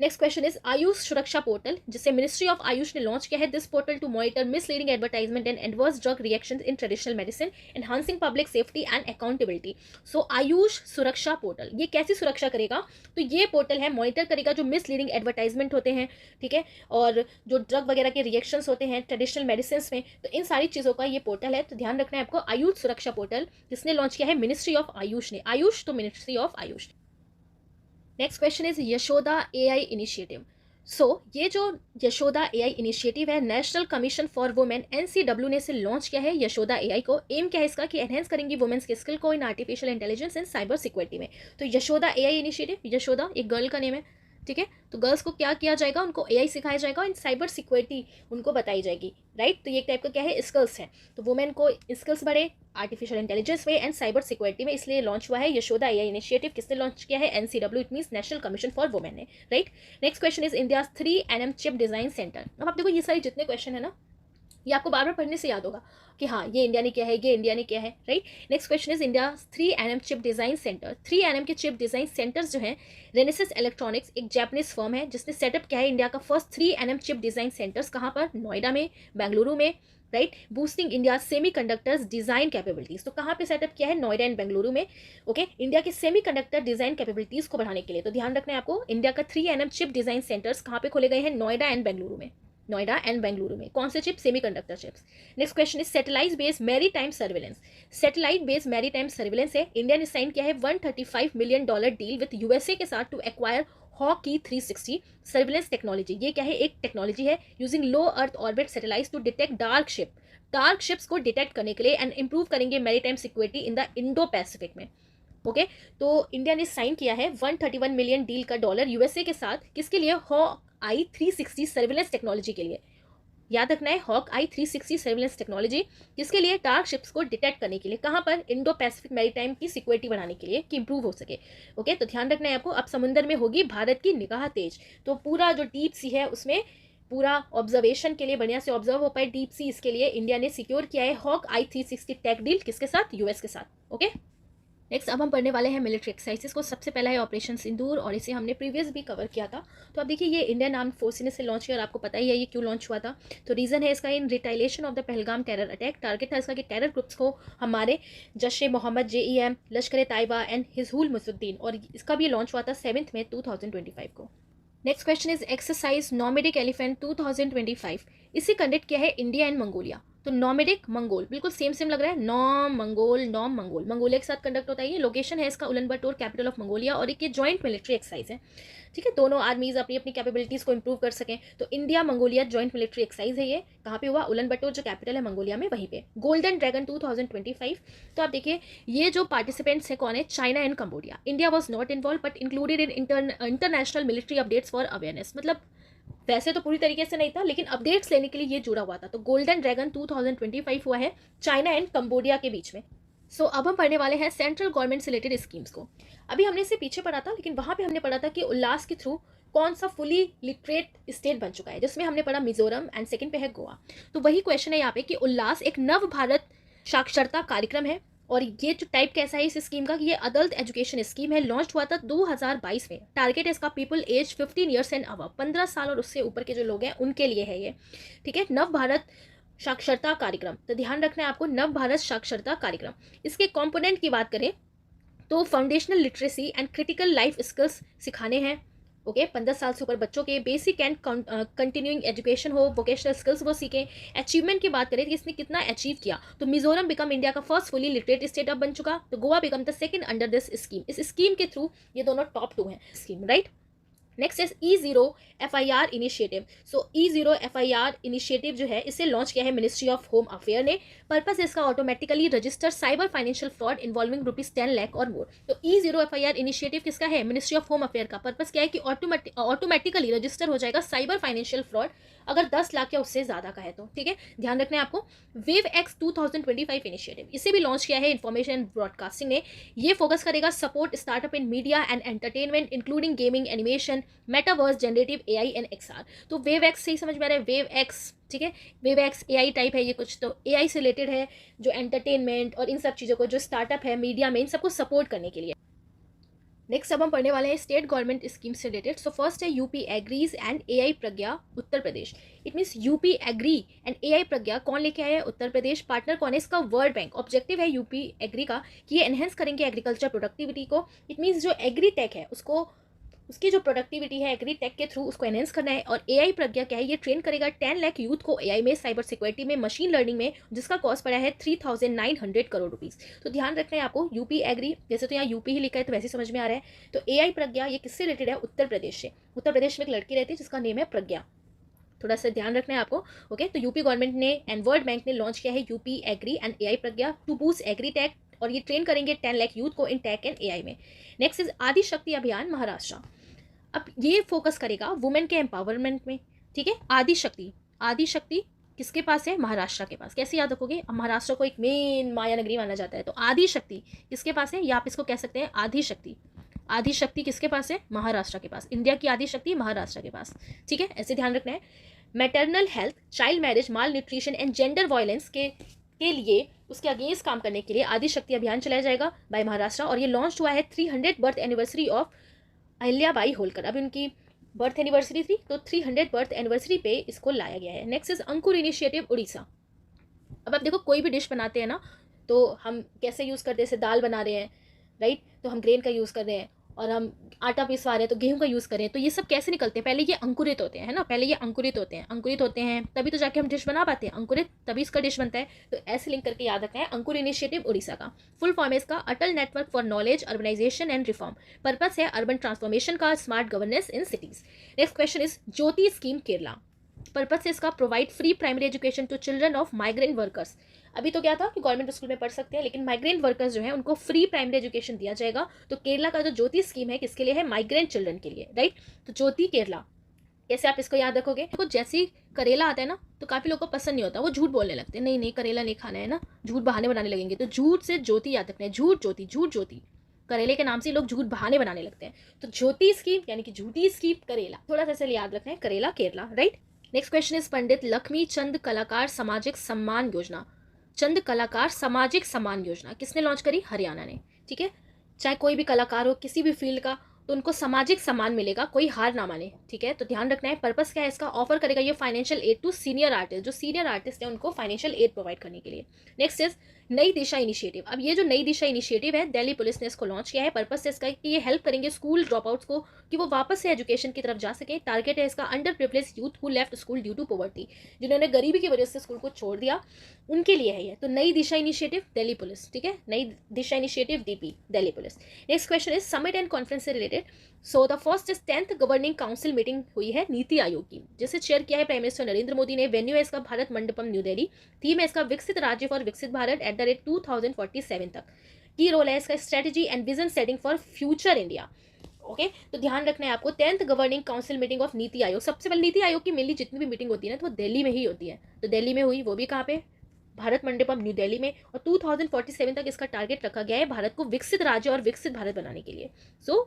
Next question is Ayush Suraksha portal, जिसे मिनिस्ट्री ऑफ आयुष ने लॉन्च किया है। This portal to monitor misleading advertisement and adverse drug reactions in traditional medicine, enhancing public safety and accountability. So Ayush Suraksha portal ये कैसी सुरक्षा करेगा? तो ये पोर्टल है मॉनिटर करेगा जो मिसलीडिंग एडवर्टाइजमेंट होते हैं, ठीक है, और जो ड्रग वगैरह के रिएक्शंस होते हैं ट्रेडिशनल मेडिसिन में, तो इन सारी चीज़ों का ये पोर्टल है। तो ध्यान रखना है आपको, आयुष सुरक्षा पोर्टल जिसने लॉन्च किया है मिनिस्ट्री ऑफ आयुष ने। आयुष तो ministry of Ayush. Next question is Yashoda AI initiative. So ये जो यशोदा AI इनिशिएटिव है, national commission for women NCW ने इसे लॉन्च किया है यशोदा AI को। एम क्या है इसका? कि एनहेंस करेंगी वुमेन्स के स्किल को in artificial intelligence and cyber security में। तो यशोदा AI इनिशिएटिव, यशोदा एक गर्ल का नेम है, ठीक है। तो गर्ल्स को क्या किया जाएगा, उनको एआई सिखाया जाएगा और साइबर सिक्योरिटी उनको बताई जाएगी, राइट। तो ये एक टाइप का क्या है, स्किल्स है। तो वुमेन को स्किल्स बढ़े आर्टिफिशियल इंटेलिजेंस में एंड साइबर सिक्योरिटी में, इसलिए लॉन्च हुआ है यशोदा एआई इनिशिएटिव। किसने लॉन्च किया है, NCW, it means national commission for women ने, right. Next question is India 3nm chip design centre. अब आप देखो ये सारे जितने क्वेश्चन है ना, ये आपको बार बार पढ़ने से याद होगा कि हाँ ये इंडिया ने किया है, ये इंडिया ने किया है, right. Next question is India 3nm chip design centre. 3nm के चिप डिजाइन सेंटर्स जो है, रेनेसिस इलेक्ट्रॉनिक्स एक जापानीज फर्म है जिसने सेटअप किया है इंडिया का first 3nm chip design centres. कहाँ पर, नोएडा में, बेंगलुरु में, right. Boosting India semi conductors design capabilities. तो कहाँ पे सेटअप किया है, नोएडा एंड बेंगलुरु में, ओके। इंडिया के सेमी कंडक्टर डिजाइन कैपेबिलिटीज को बढ़ाने के लिए। तो ध्यान रखना है आपको, इंडिया का 3nm चिप डिजाइन सेंटर्स कहाँ पे खोले गए हैं, नोएडा एंड बेंगलुरु में, नोएडा एंड बेंगलुरु में। कौन से chip, semiconductor chips. Next question is satellite based maritime surveillance. Satellite based maritime surveillance है, इंडिया ने साइन किया है $135 मिलियन डील विद यूएसए के साथ to acquire Hawkeye 360 surveillance technology. ये क्या है, एक टेक्नोलॉजी है using low earth orbit satellites to detect dark ships को डिटेक्ट करने के लिए एंड इंप्रूव करेंगे maritime security in the Indo Pacific में, ओके। तो इंडिया ने साइन किया है 131 मिलियन डील का डॉलर यूएसए के साथ, किसके लिए, हॉक आई 360 सर्विलेंस टेक्नोलॉजी के लिए। याद रखना है, हॉक आई 360 सर्विलेंस टेक्नोलॉजी किसके लिए, डार्क शिप्स को डिटेक्ट करने के लिए। कहाँ पर, इंडो पैसिफिक मैरीटाइम की सिक्योरिटी बढ़ाने के लिए कि इंप्रूव हो सके, ओके। तो ध्यान रखना है आपको, अब समुद्र में होगी भारत की निगाह तेज। तो पूरा जो डीप सी है उसमें पूरा ऑब्जर्वेशन के लिए बढ़िया से ऑब्जर्व हो पाए डीप सी, इसके लिए इंडिया ने सिक्योर किया है हॉक आई 360 टेक डील, किसके साथ, यूएस के साथ, ओके। नेक्स्ट अब हम पढ़ने वाले हैं मिलिट्री एक्सरसाइजेस को। सबसे पहला है ऑपरेशन सिंदूर और इसे हमने प्रीवियस भी कवर किया था। तो अब देखिए ये इंडियन आर्म्ड फोर्स ने से लॉन्च किया और आपको पता ही है ये क्यों लॉन्च हुआ था। तो रीज़न है इसका, in retaliation of the Pahalgam terror attack. Target था इसका कि टेरर ग्रुप्स को हमारे जैश ए Mohammad, JEM, Lashkar Taiba and Hizbul Mujahideen, और इसका भी लॉन्च हुआ था 7 मई 2025 को। Next question is exercise nomadic elephant 2025। इसे कंडक्ट किया है इंडिया एंड मंगोलिया। तो नॉमेडिक मंगोल बिल्कुल सेम लग रहा है, नॉम मंगोल, मंगोलिया के साथ कंडक्ट होता है। ये लोकेशन है इसका उलानबाटर, कैपिटल ऑफ मंगोलिया, और एक ये जॉइंट मिलिट्री एक्सरसाइज है, ठीक है। दोनों आर्मीज अपनी अपनी कैपेबिलिटीज को इंप्रूव कर सकें। तो India Mongolia joint military exercise है ये। कहाँ पे हुआ, उलानबाटर जो कैपिटल है मंगोलिया में, वहीं पे। Golden dragon 2025। तो आप देखिए ये जो पार्टिसिपेंट्स है कौन है, China and Cambodia. India was not involve but included in international military updates for awareness. मतलब वैसे तो पूरी तरीके से नहीं था, लेकिन अपडेट्स लेने के लिए ये जुड़ा हुआ था। तो गोल्डन ड्रैगन 2025 हुआ है चाइना एंड कंबोडिया के बीच में। सो अब हम पढ़ने वाले हैं सेंट्रल गवर्नमेंट से रिलेटेड स्कीम्स को। अभी हमने इसे पीछे पढ़ा था, लेकिन वहाँ पे हमने पढ़ा था कि उल्लास के थ्रू कौन सा फुली लिटरेट स्टेट बन चुका है, जिसमें हमने पढ़ा मिजोरम एंड सेकंड पे है गोवा। तो वही क्वेश्चन है यहाँ पे कि उल्लास एक नव भारत साक्षरता कार्यक्रम है, और ये जो टाइप कैसा है इस स्कीम का कि ये अडल्ट एजुकेशन स्कीम है। लॉन्च हुआ था 2022 में। टारगेट है इसका people age 15 years and above, 15 साल और उससे ऊपर के जो लोग हैं उनके लिए है ये, ठीक है। नव भारत साक्षरता कार्यक्रम, तो ध्यान रखना है आपको, नव भारत साक्षरता कार्यक्रम। इसके कंपोनेंट की बात करें तो foundational literacy and critical life skills सिखाने हैं, ओके। 15 साल से ऊपर बच्चों के बेसिक एंड कंटिन्यूइंग एजुकेशन हो, वोकेशनल स्किल्स वो सीखें। अचीवमेंट की बात करें कि इसने कितना अचीव किया, तो मिजोरम बिकम इंडिया का फर्स्ट फुली लिटरेट स्टेट अब बन चुका। तो Goa become the second under this scheme. इस स्कीम के थ्रू ये दोनों टॉप 2 हैं scheme, right. Next is E0 FIR initiative. So E0 FIR initiative जो है इसे लॉन्च किया है मिनिस्ट्री ऑफ होम अफेयर ने। पर्पस इसका automatically register cyber financial fraud involving ₹10 lakh और मोर। तो E0 FIR इनिशिएटिव किसका है, मिनिस्ट्री ऑफ होम अफेयर का। पर्पस क्या है कि ऑटोमेटिकली रजिस्टर हो जाएगा साइबर फाइनेंशियल फ्रॉड अगर 10 लाख या उससे ज़्यादा का है तो, ठीक है। ध्यान रखना है आपको। वेव एक्स 2025 इनिशिएटिव, इसे भी लॉन्च किया है इन्फॉर्मेशन ब्रॉडकास्टिंग ने। ये फोकस करेगा support startup in media and entertainment including gaming, animation, metaverse, generative AI and XR। तो वेव एक्स से ही समझ में आ रहा है, वेव एक्स, ठीक है। वेव एक्स AI टाइप है ये कुछ, तो AI से रिलेटेड है, जो एंटरटेनमेंट और इन सब चीज़ों को, जो स्टार्टअप है मीडिया में, इन सबको सपोर्ट करने के लिए। नेक्स्ट अब हम पढ़ने वाले हैं स्टेट गवर्नमेंट स्कीम से रिलेटेड। सो फर्स्ट है UP agrees and AI Pragya Uttar Pradesh. It means UP agri and AI Pragya कौन लेके आया है, उत्तर प्रदेश। पार्टनर कौन है इसका, वर्ल्ड बैंक। ऑब्जेक्टिव है यूपी एग्री का कि ये एनहेंस करेंगे एग्रीकल्चर प्रोडक्टिविटी को। इट मीन्स जो एग्री टेक है उसको, उसकी जो प्रोडक्टिविटी है एग्री टेक के थ्रू उसको एनहेंस करना है। और AI प्रज्ञा क्या है, ये ट्रेन करेगा 10 लाख यूथ को AI में, साइबर सिक्योरिटी में, मशीन लर्निंग में, जिसका कॉस्ट पड़ा है 3900 करोड़ रुपीज़। तो ध्यान रखना है आपको, यूपी एग्री, जैसे तो यहाँ यूपी ही लिखा है तो वैसे समझ में आ रहा है। तो AI प्रज्ञा ये किससे रिलेटेड है, उत्तर प्रदेश से। उत्तर प्रदेश में एक लड़की रहती है जिसका नेम है प्रज्ञा, थोड़ा सा ध्यान रखना है आपको, ओके। तो यूपी गवर्नमेंट ने एंड वर्ल्ड बैंक ने लॉन्च किया है UP agri and AI Pragya to boost agri tech, और ये ट्रेन करेंगे 10 लाख यूथ को इन टेक एंड AI में। नेक्स्ट इज आदि शक्ति अभियान महाराष्ट्र। अब ये फोकस करेगा वुमेन के एम्पावरमेंट में, ठीक है। आदिशक्ति, आदिशक्ति किसके पास है? महाराष्ट्र के पास। कैसे याद रखोगे? अब महाराष्ट्र को एक मेन माया नगरी माना जाता है, तो आदिशक्ति किसके पास है? या आप इसको कह सकते हैं आदिशक्ति। आदिशक्ति किसके पास है? महाराष्ट्र के पास। इंडिया की आदिशक्ति महाराष्ट्र के पास, ठीक है, ऐसे ध्यान रखना है। Maternal health, child marriage, mall nutrition and gender violence के लिए, उसके अगेंस्ट काम करने के लिए आदिशक्ति अभियान चलाया जाएगा बाय महाराष्ट्र, और ये लॉन्च हुआ है 300 birth anniversary of Ahilyabai Holkar. अब उनकी बर्थ एनिवर्सरी थी, तो 300 बर्थ एनिवर्सरी पे इसको लाया गया है। Next is Ankur initiative Orissa. अब आप देखो, कोई भी डिश बनाते हैं ना, तो हम कैसे यूज़ करते हैं? जैसे दाल बना रहे हैं, राइट, तो हम ग्रेन का यूज़ कर रहे हैं, और हम आटा पिसवा रहे हैं तो गेहूं का यूज़ करें, तो ये सब कैसे निकलते हैं? पहले ये अंकुरित होते हैं, है ना, पहले ये अंकुरित होते हैं, अंकुरित होते हैं तभी तो जाके हम डिश बना पाते हैं, अंकुरित तभी इसका डिश बनता है। तो ऐसे लिंक करके याद रखना है, अंकुर इनिशिएटिव उड़ीसा का। फुल फॉर्म है इसका Atal network for knowledge urbanisation and reform. Purpose है अर्बन ट्रांसफॉर्मेशन का, smart governance in cities. Next question is Jyoti scheme Kerala. Purpose है इसका provide free primary education to children of migrant workers. अभी तो क्या था कि गवर्नमेंट स्कूल में पढ़ सकते हैं, लेकिन माइग्रेंट वर्कर्स जो है उनको फ्री प्राइमरी एजुकेशन दिया जाएगा। तो केरला का जो ज्योति स्कीम है किसके लिए है? माइग्रेंट चिल्ड्रन के लिए, राइट। तो ज्योति केरला, कैसे आप इसको याद रखोगे? देखो, जैसे ही करेला आता है ना, तो काफी लोगों को पसंद नहीं होता, वो झूठ बोलने लगते हैं, नहीं नहीं करेला नहीं खाना है ना, झूठ बहाने बनाने लगेंगे। तो झूठ से ज्योति याद रखना है, झूठ ज्योति, झूठ ज्योति। करेले के नाम से लोग झूठ बहाने बनाने लगते हैं। तो ज्योति स्कीम यानी कि झूठी स्कीम करेला, थोड़ा सा इसे याद रखना है, करेला Kerala, right. Next question is Pandit Lakshmi Chand कलाकार सामाजिक सम्मान योजना। चंद कलाकार सामाजिक सम्मान योजना किसने लॉन्च करी? हरियाणा ने, ठीक है। चाहे कोई भी कलाकार हो किसी भी फील्ड का, तो उनको सामाजिक सम्मान मिलेगा, कोई हार ना माने, ठीक है। तो ध्यान रखना है, पर्पस क्या है इसका? ऑफर करेगा ये financial aid to senior artist, जो सीनियर आर्टिस्ट है उनको फाइनेंशियल एड प्रोवाइड करने के लिए। नेक्स्ट इज नई दिशा इनिशिएटिव। अब ये जो नई दिशा इनिशिएटिव है, दिल्ली पुलिस ने इसको लॉन्च किया है। पर्पस है इसका कि ये हेल्प करेंगे स्कूल ड्रॉप आउट्स को कि वो वापस से एजुकेशन की तरफ जा सके। टारगेट है इसका under privilege youth who left school due to poverty, जिन्होंने गरीबी की वजह से स्कूल को छोड़ दिया, उनके लिए है ये। तो नई दिशा इनिशिएटिव दिल्ली पुलिस, ठीक है, नई दिशा initiative DP Delhi police. Next question is summit and conference से related. So the first is 10th governing council meeting हुई है नीति आयोग की, जिसे चेयर किया है प्राइम मिनिस्टर नरेंद्र मोदी ने। वेन्यू है इसका भारत मंडपम न्यू दिल्ली। थीम है इसका विकसित राज्य फॉर विकसित भारत @ 2047 तक। की रोल है इसका strategy and vision setting for future India. Okay, तो ध्यान रखना है आपको, 10th governing council meeting of NITI Aayog. सबसे पहले नीति आयोग की मेनली जितनी भी मीटिंग होती है ना, तो वो दिल्ली में ही होती है। तो दिल्ली में हुई, वो भी कहाँ पे? भारत मंडपम न्यू दिल्ली में। और 2047 तक इसका टारगेट रखा गया है भारत को विकसित राज्य और विकसित भारत बनाने के लिए। सो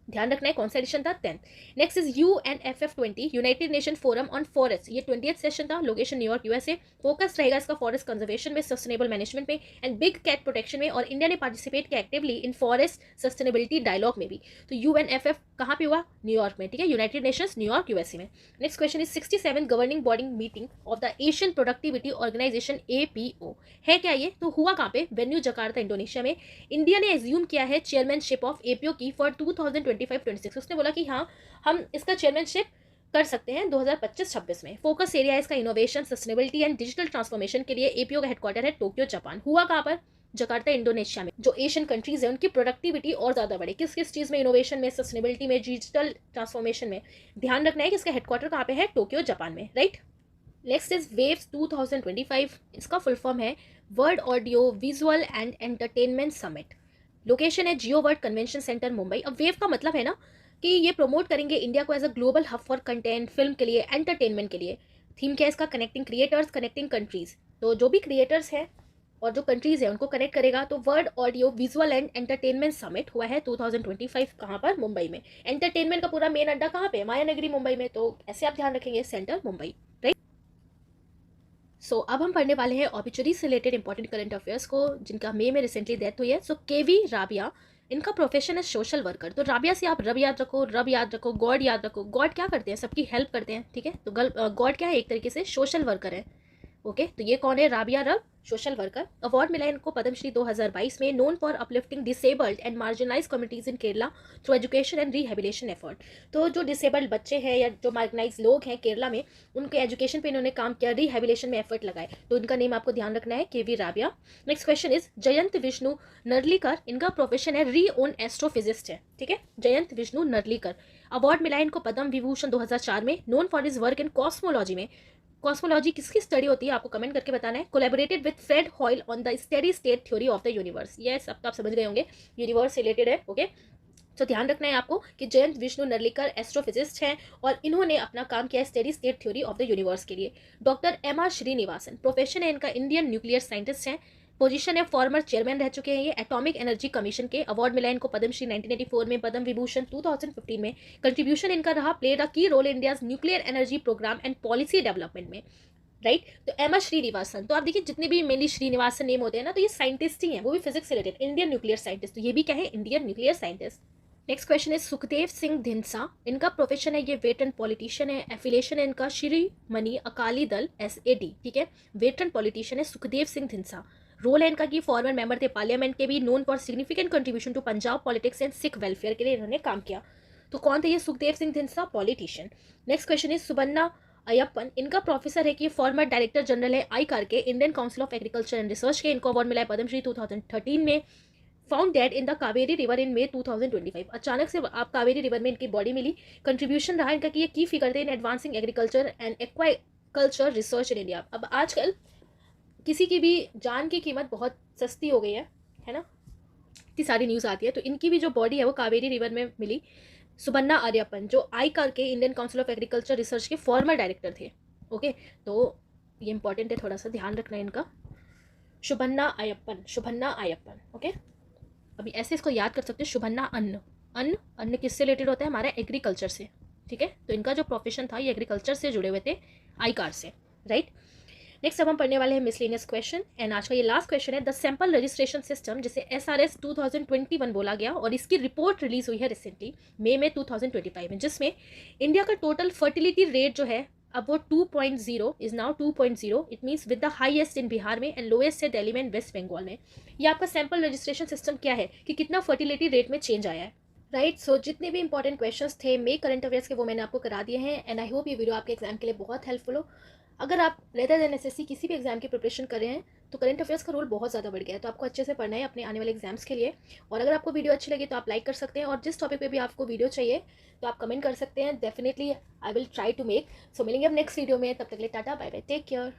ध्यान रखना है, कौन सा एडिशन था? 10th। Next is UNFF20 United nation forum on forest. ये 20th सेशन था, लोकेशन न्यूयॉर्क USA। फोकस रहेगा इसका फॉरेस्ट कंजर्वेशन में, सस्टेनेबल मैनेजमेंट में एंड बिग कैट प्रोटेक्शन में। और इंडिया ने पार्टिसिपेट किया actively in forest sustainability dialogue में भी। तो UNFF कहाँ पे हुआ? न्यूयॉर्क में, ठीक है, यूनाइटेड नेशंस न्यूयॉर्क USA में। Next question is 67 governing body meeting of the Asian productivity organisation APO है क्या ये? तो हुआ कहाँ पे? वेन्यू जकार्ता इंडोनेशिया में। इंडिया ने एज्यूम किया है चेयरमैनशिप ऑफ APO की फॉर 2025-26। उसने बोला कि हाँ, हम इसका चेयरमैनशिप कर सकते हैं 2025-26 में। फोकस एरिया है इसका innovation, sustainability and digital transformation के लिए। APO का हेडक्वार्टर है टोक्यो जापान। हुआ कहाँ पर? जकार्ता इंडोनेशिया में। जो एशियन कंट्रीज है उनकी प्रोडक्टिविटी और ज्यादा बढ़े, किस किस चीज में? इनोवेशन में, सस्टेनेबिलिटी में, डिजिटल ट्रांसफॉर्मेशन में। ध्यान रखना है कि इसका हेडक्वार्टर कहाँ पे है? टोक्यो जापान में, राइट। Next is waves 2025। इसका फुल फॉर्म है world audio visual and entertainment summit. Location है जियो वर्ल्ड कन्वेंशन सेंटर मुंबई। अब वेव का मतलब है ना कि ये प्रमोट करेंगे इंडिया को as a global hub for content, film के लिए, एंटरटेनमेंट के लिए। थीम क्या है इसका? Connecting creators, connecting countries. तो जो भी क्रिएटर्स हैं और जो कंट्रीज है उनको कनेक्ट करेगा। तो world audio visual and entertainment summit हुआ है 2025, कहाँ पर? मुंबई में। एंटरटेनमेंट का पूरा मेन अड्डा कहाँ पे? माया नगरी मुंबई में। तो ऐसे आप ध्यान रखेंगे, सेंटर मुंबई, राइट। सो अब हम पढ़ने वाले हैं ऑबिचुरी से रिलेटेड इंपॉर्टेंट करंट अफेयर्स को, जिनका मई में रिसेंटली डेथ हुई है। सो KV राबिया, इनका प्रोफेशन है सोशल वर्कर। तो राबिया से आप रब याद रखो, रब याद रखो, गॉड याद रखो। गॉड क्या करते हैं? सबकी हेल्प करते हैं, ठीक है। तो गॉड क्या है? एक तरीके से सोशल वर्कर है। ओके, तो ये कौन है? राबिया रब, सोशल वर्कर। अवार्ड मिला इनको पद्मश्री 2022 में। Known for uplifting disabled and marginalise communities in Kerala through education and rehabilitation effort. तो जो डिसेबल्ड बच्चे हैं या जो मार्जिनाइज लोग हैं केरला में, उनके एजुकेशन पे इन्होंने काम किया, रिहेबिलिटेशन में एफर्ट लगाए। तो इनका नेम आपको ध्यान रखना है, KV Rabia. Next question is Jayant Vishnu Narlikar. इनका प्रोफेशन है री ओन एस्ट्रोफिजिस्ट है, ठीक है, जयंत विष्णु नर्लीकर। अवार्ड मिला इनको पद्म विभूषण 2004 में। Known for his work in cosmology में। कॉस्मोलॉजी किसकी स्टडी होती है? आपको कमेंट करके बताना है। Collaborated with Fred Hoyle on the steady state theory of the universe. ये सब तो आप समझ गए होंगे, यूनिवर्स रिलेटेड है, ओके। तो ध्यान रखना है आपको कि जयंत विष्णु नर्लिकर एस्ट्रोफिजिस्ट हैं और इन्होंने अपना काम किया है steady state theory of the universe के लिए। Doctor M R Srinivasan, profession है इनका इंडियन न्यूक्लियर साइंटिस्ट हैं। पोजीशन है फॉर्मर चेयरमैन रह चुके हैं ये एटॉमिक एनर्जी कमीशन के। अवार्ड मिला इनको पद्मश्री 1984 में, पद्म विभूषण 2015 में। कंट्रीब्यूशन इनका रहा played a key role India's nuclear energy programme and policy development में, राइट। तो एम आर श्रीनिवासन, तो आप देखिए जितने भी मेनली श्रीनिवासन नेम होते हैं ना, तो ये साइंटिस्ट ही हैं, वो भी फिजिक्स से रिलेटेड, इंडियन न्यूक्लियर साइंटिस्ट, तो ये भी क्या है, Indian nuclear scientist. Next question है सुखदेव सिंह धिंसा, इनका प्रोफेशन है ये वेटरन पॉलिटिशियन है। एफिलिएशन है इनका श्री मणि अकाली दल SAD, ठीक है। वेटरन पॉलिटिशियन है सुखदेव सिंह धिंसा। रोल है इनका कि फॉर्मर मेंबर थे पार्लियामेंट के भी, known for significant contribution to Punjab politics and Sikh welfare के लिए इन्होंने काम किया। तो कौन थे ये Sukhdev Singh Dhindsa, politician. Next question है सुबन्ना अयप्पन, इनका प्रोफेसर है कि फॉर्मर डायरेक्टर जनरल है आईकार के, Indian council of agriculture and research के। इनको अवार्ड मिला है पद्मश्री 2013 में। Found dead in the Kaveri river in May 2025, अचानक से आप कावेरी रिवर में इनकी बॉडी मिली। कंट्रीब्यूशन रहा इनका कि ये की फिगर थे in advancing agriculture and aquaculture research in India. अब आजकल किसी की भी जान की कीमत बहुत सस्ती हो गई है ना, इतनी सारी न्यूज़ आती है। तो इनकी भी जो बॉडी है वो कावेरी रिवर में मिली। सुबन्ना अयप्पन जो आईकार के Indian council of agriculture research के फॉर्मर डायरेक्टर थे। ओके, तो ये इंपॉर्टेंट है, थोड़ा सा ध्यान रखना है इनका। शुभन्ना अयप्पन, ओके। अभी ऐसे इसको याद कर सकते हैं, शुभन्ना अन्न किससे रिलेटेड होता है, हमारा एग्रीकल्चर से, ठीक है। तो इनका जो प्रोफेशन था ये एग्रीकल्चर से जुड़े हुए थे, आईकार से, राइट। नेक्स्ट अब हम पढ़ने वाले हैं मिसलेनियस क्वेश्चन, एंड आज का ये लास्ट क्वेश्चन है द सैंपल रजिस्ट्रेशन सिस्टम, जिसे SRS 2021 बोला गया, और इसकी रिपोर्ट रिलीज हुई है रिसेंटली मई में 2025 में, जिसमें इंडिया का टोटल फर्टिलिटी रेट जो है अब वो 2.0 is now 2.0, it means with the highest in Bihar में एंड लोएस्ट है दिल्ली में एंड वेस्ट बंगाल में। ये आपका सैंपल रजिस्ट्रेशन सिस्टम क्या है कि कितना फर्टिलिटी रेट में चेंज आया है, राइट। सो जितने भी इंपॉर्टेंट क्वेश्चंस थे मे करंट अफेयर्स के वो मैंने आपको करा दिए हैं, एंड आई होप ये वीडियो आपके एग्जाम के लिए बहुत हेल्पफुल हो। अगर आप रेदर देन SSC किसी भी एग्जाम की प्रिपरेशन कर रहे हैं तो करंट अफेयर्स का रोल बहुत ज़्यादा बढ़ गया है, तो आपको अच्छे से पढ़ना है अपने आने वाले एग्जाम्स के लिए। और अगर आपको वीडियो अच्छी लगी तो आप लाइक कर सकते हैं, और जिस टॉपिक पे भी आपको वीडियो चाहिए तो आप कमेंट कर सकते हैं, definitely I will try to make. So मिलेंगे अब नेक्स्ट वीडियो में, तब तक के लिए tata bye bye, take care.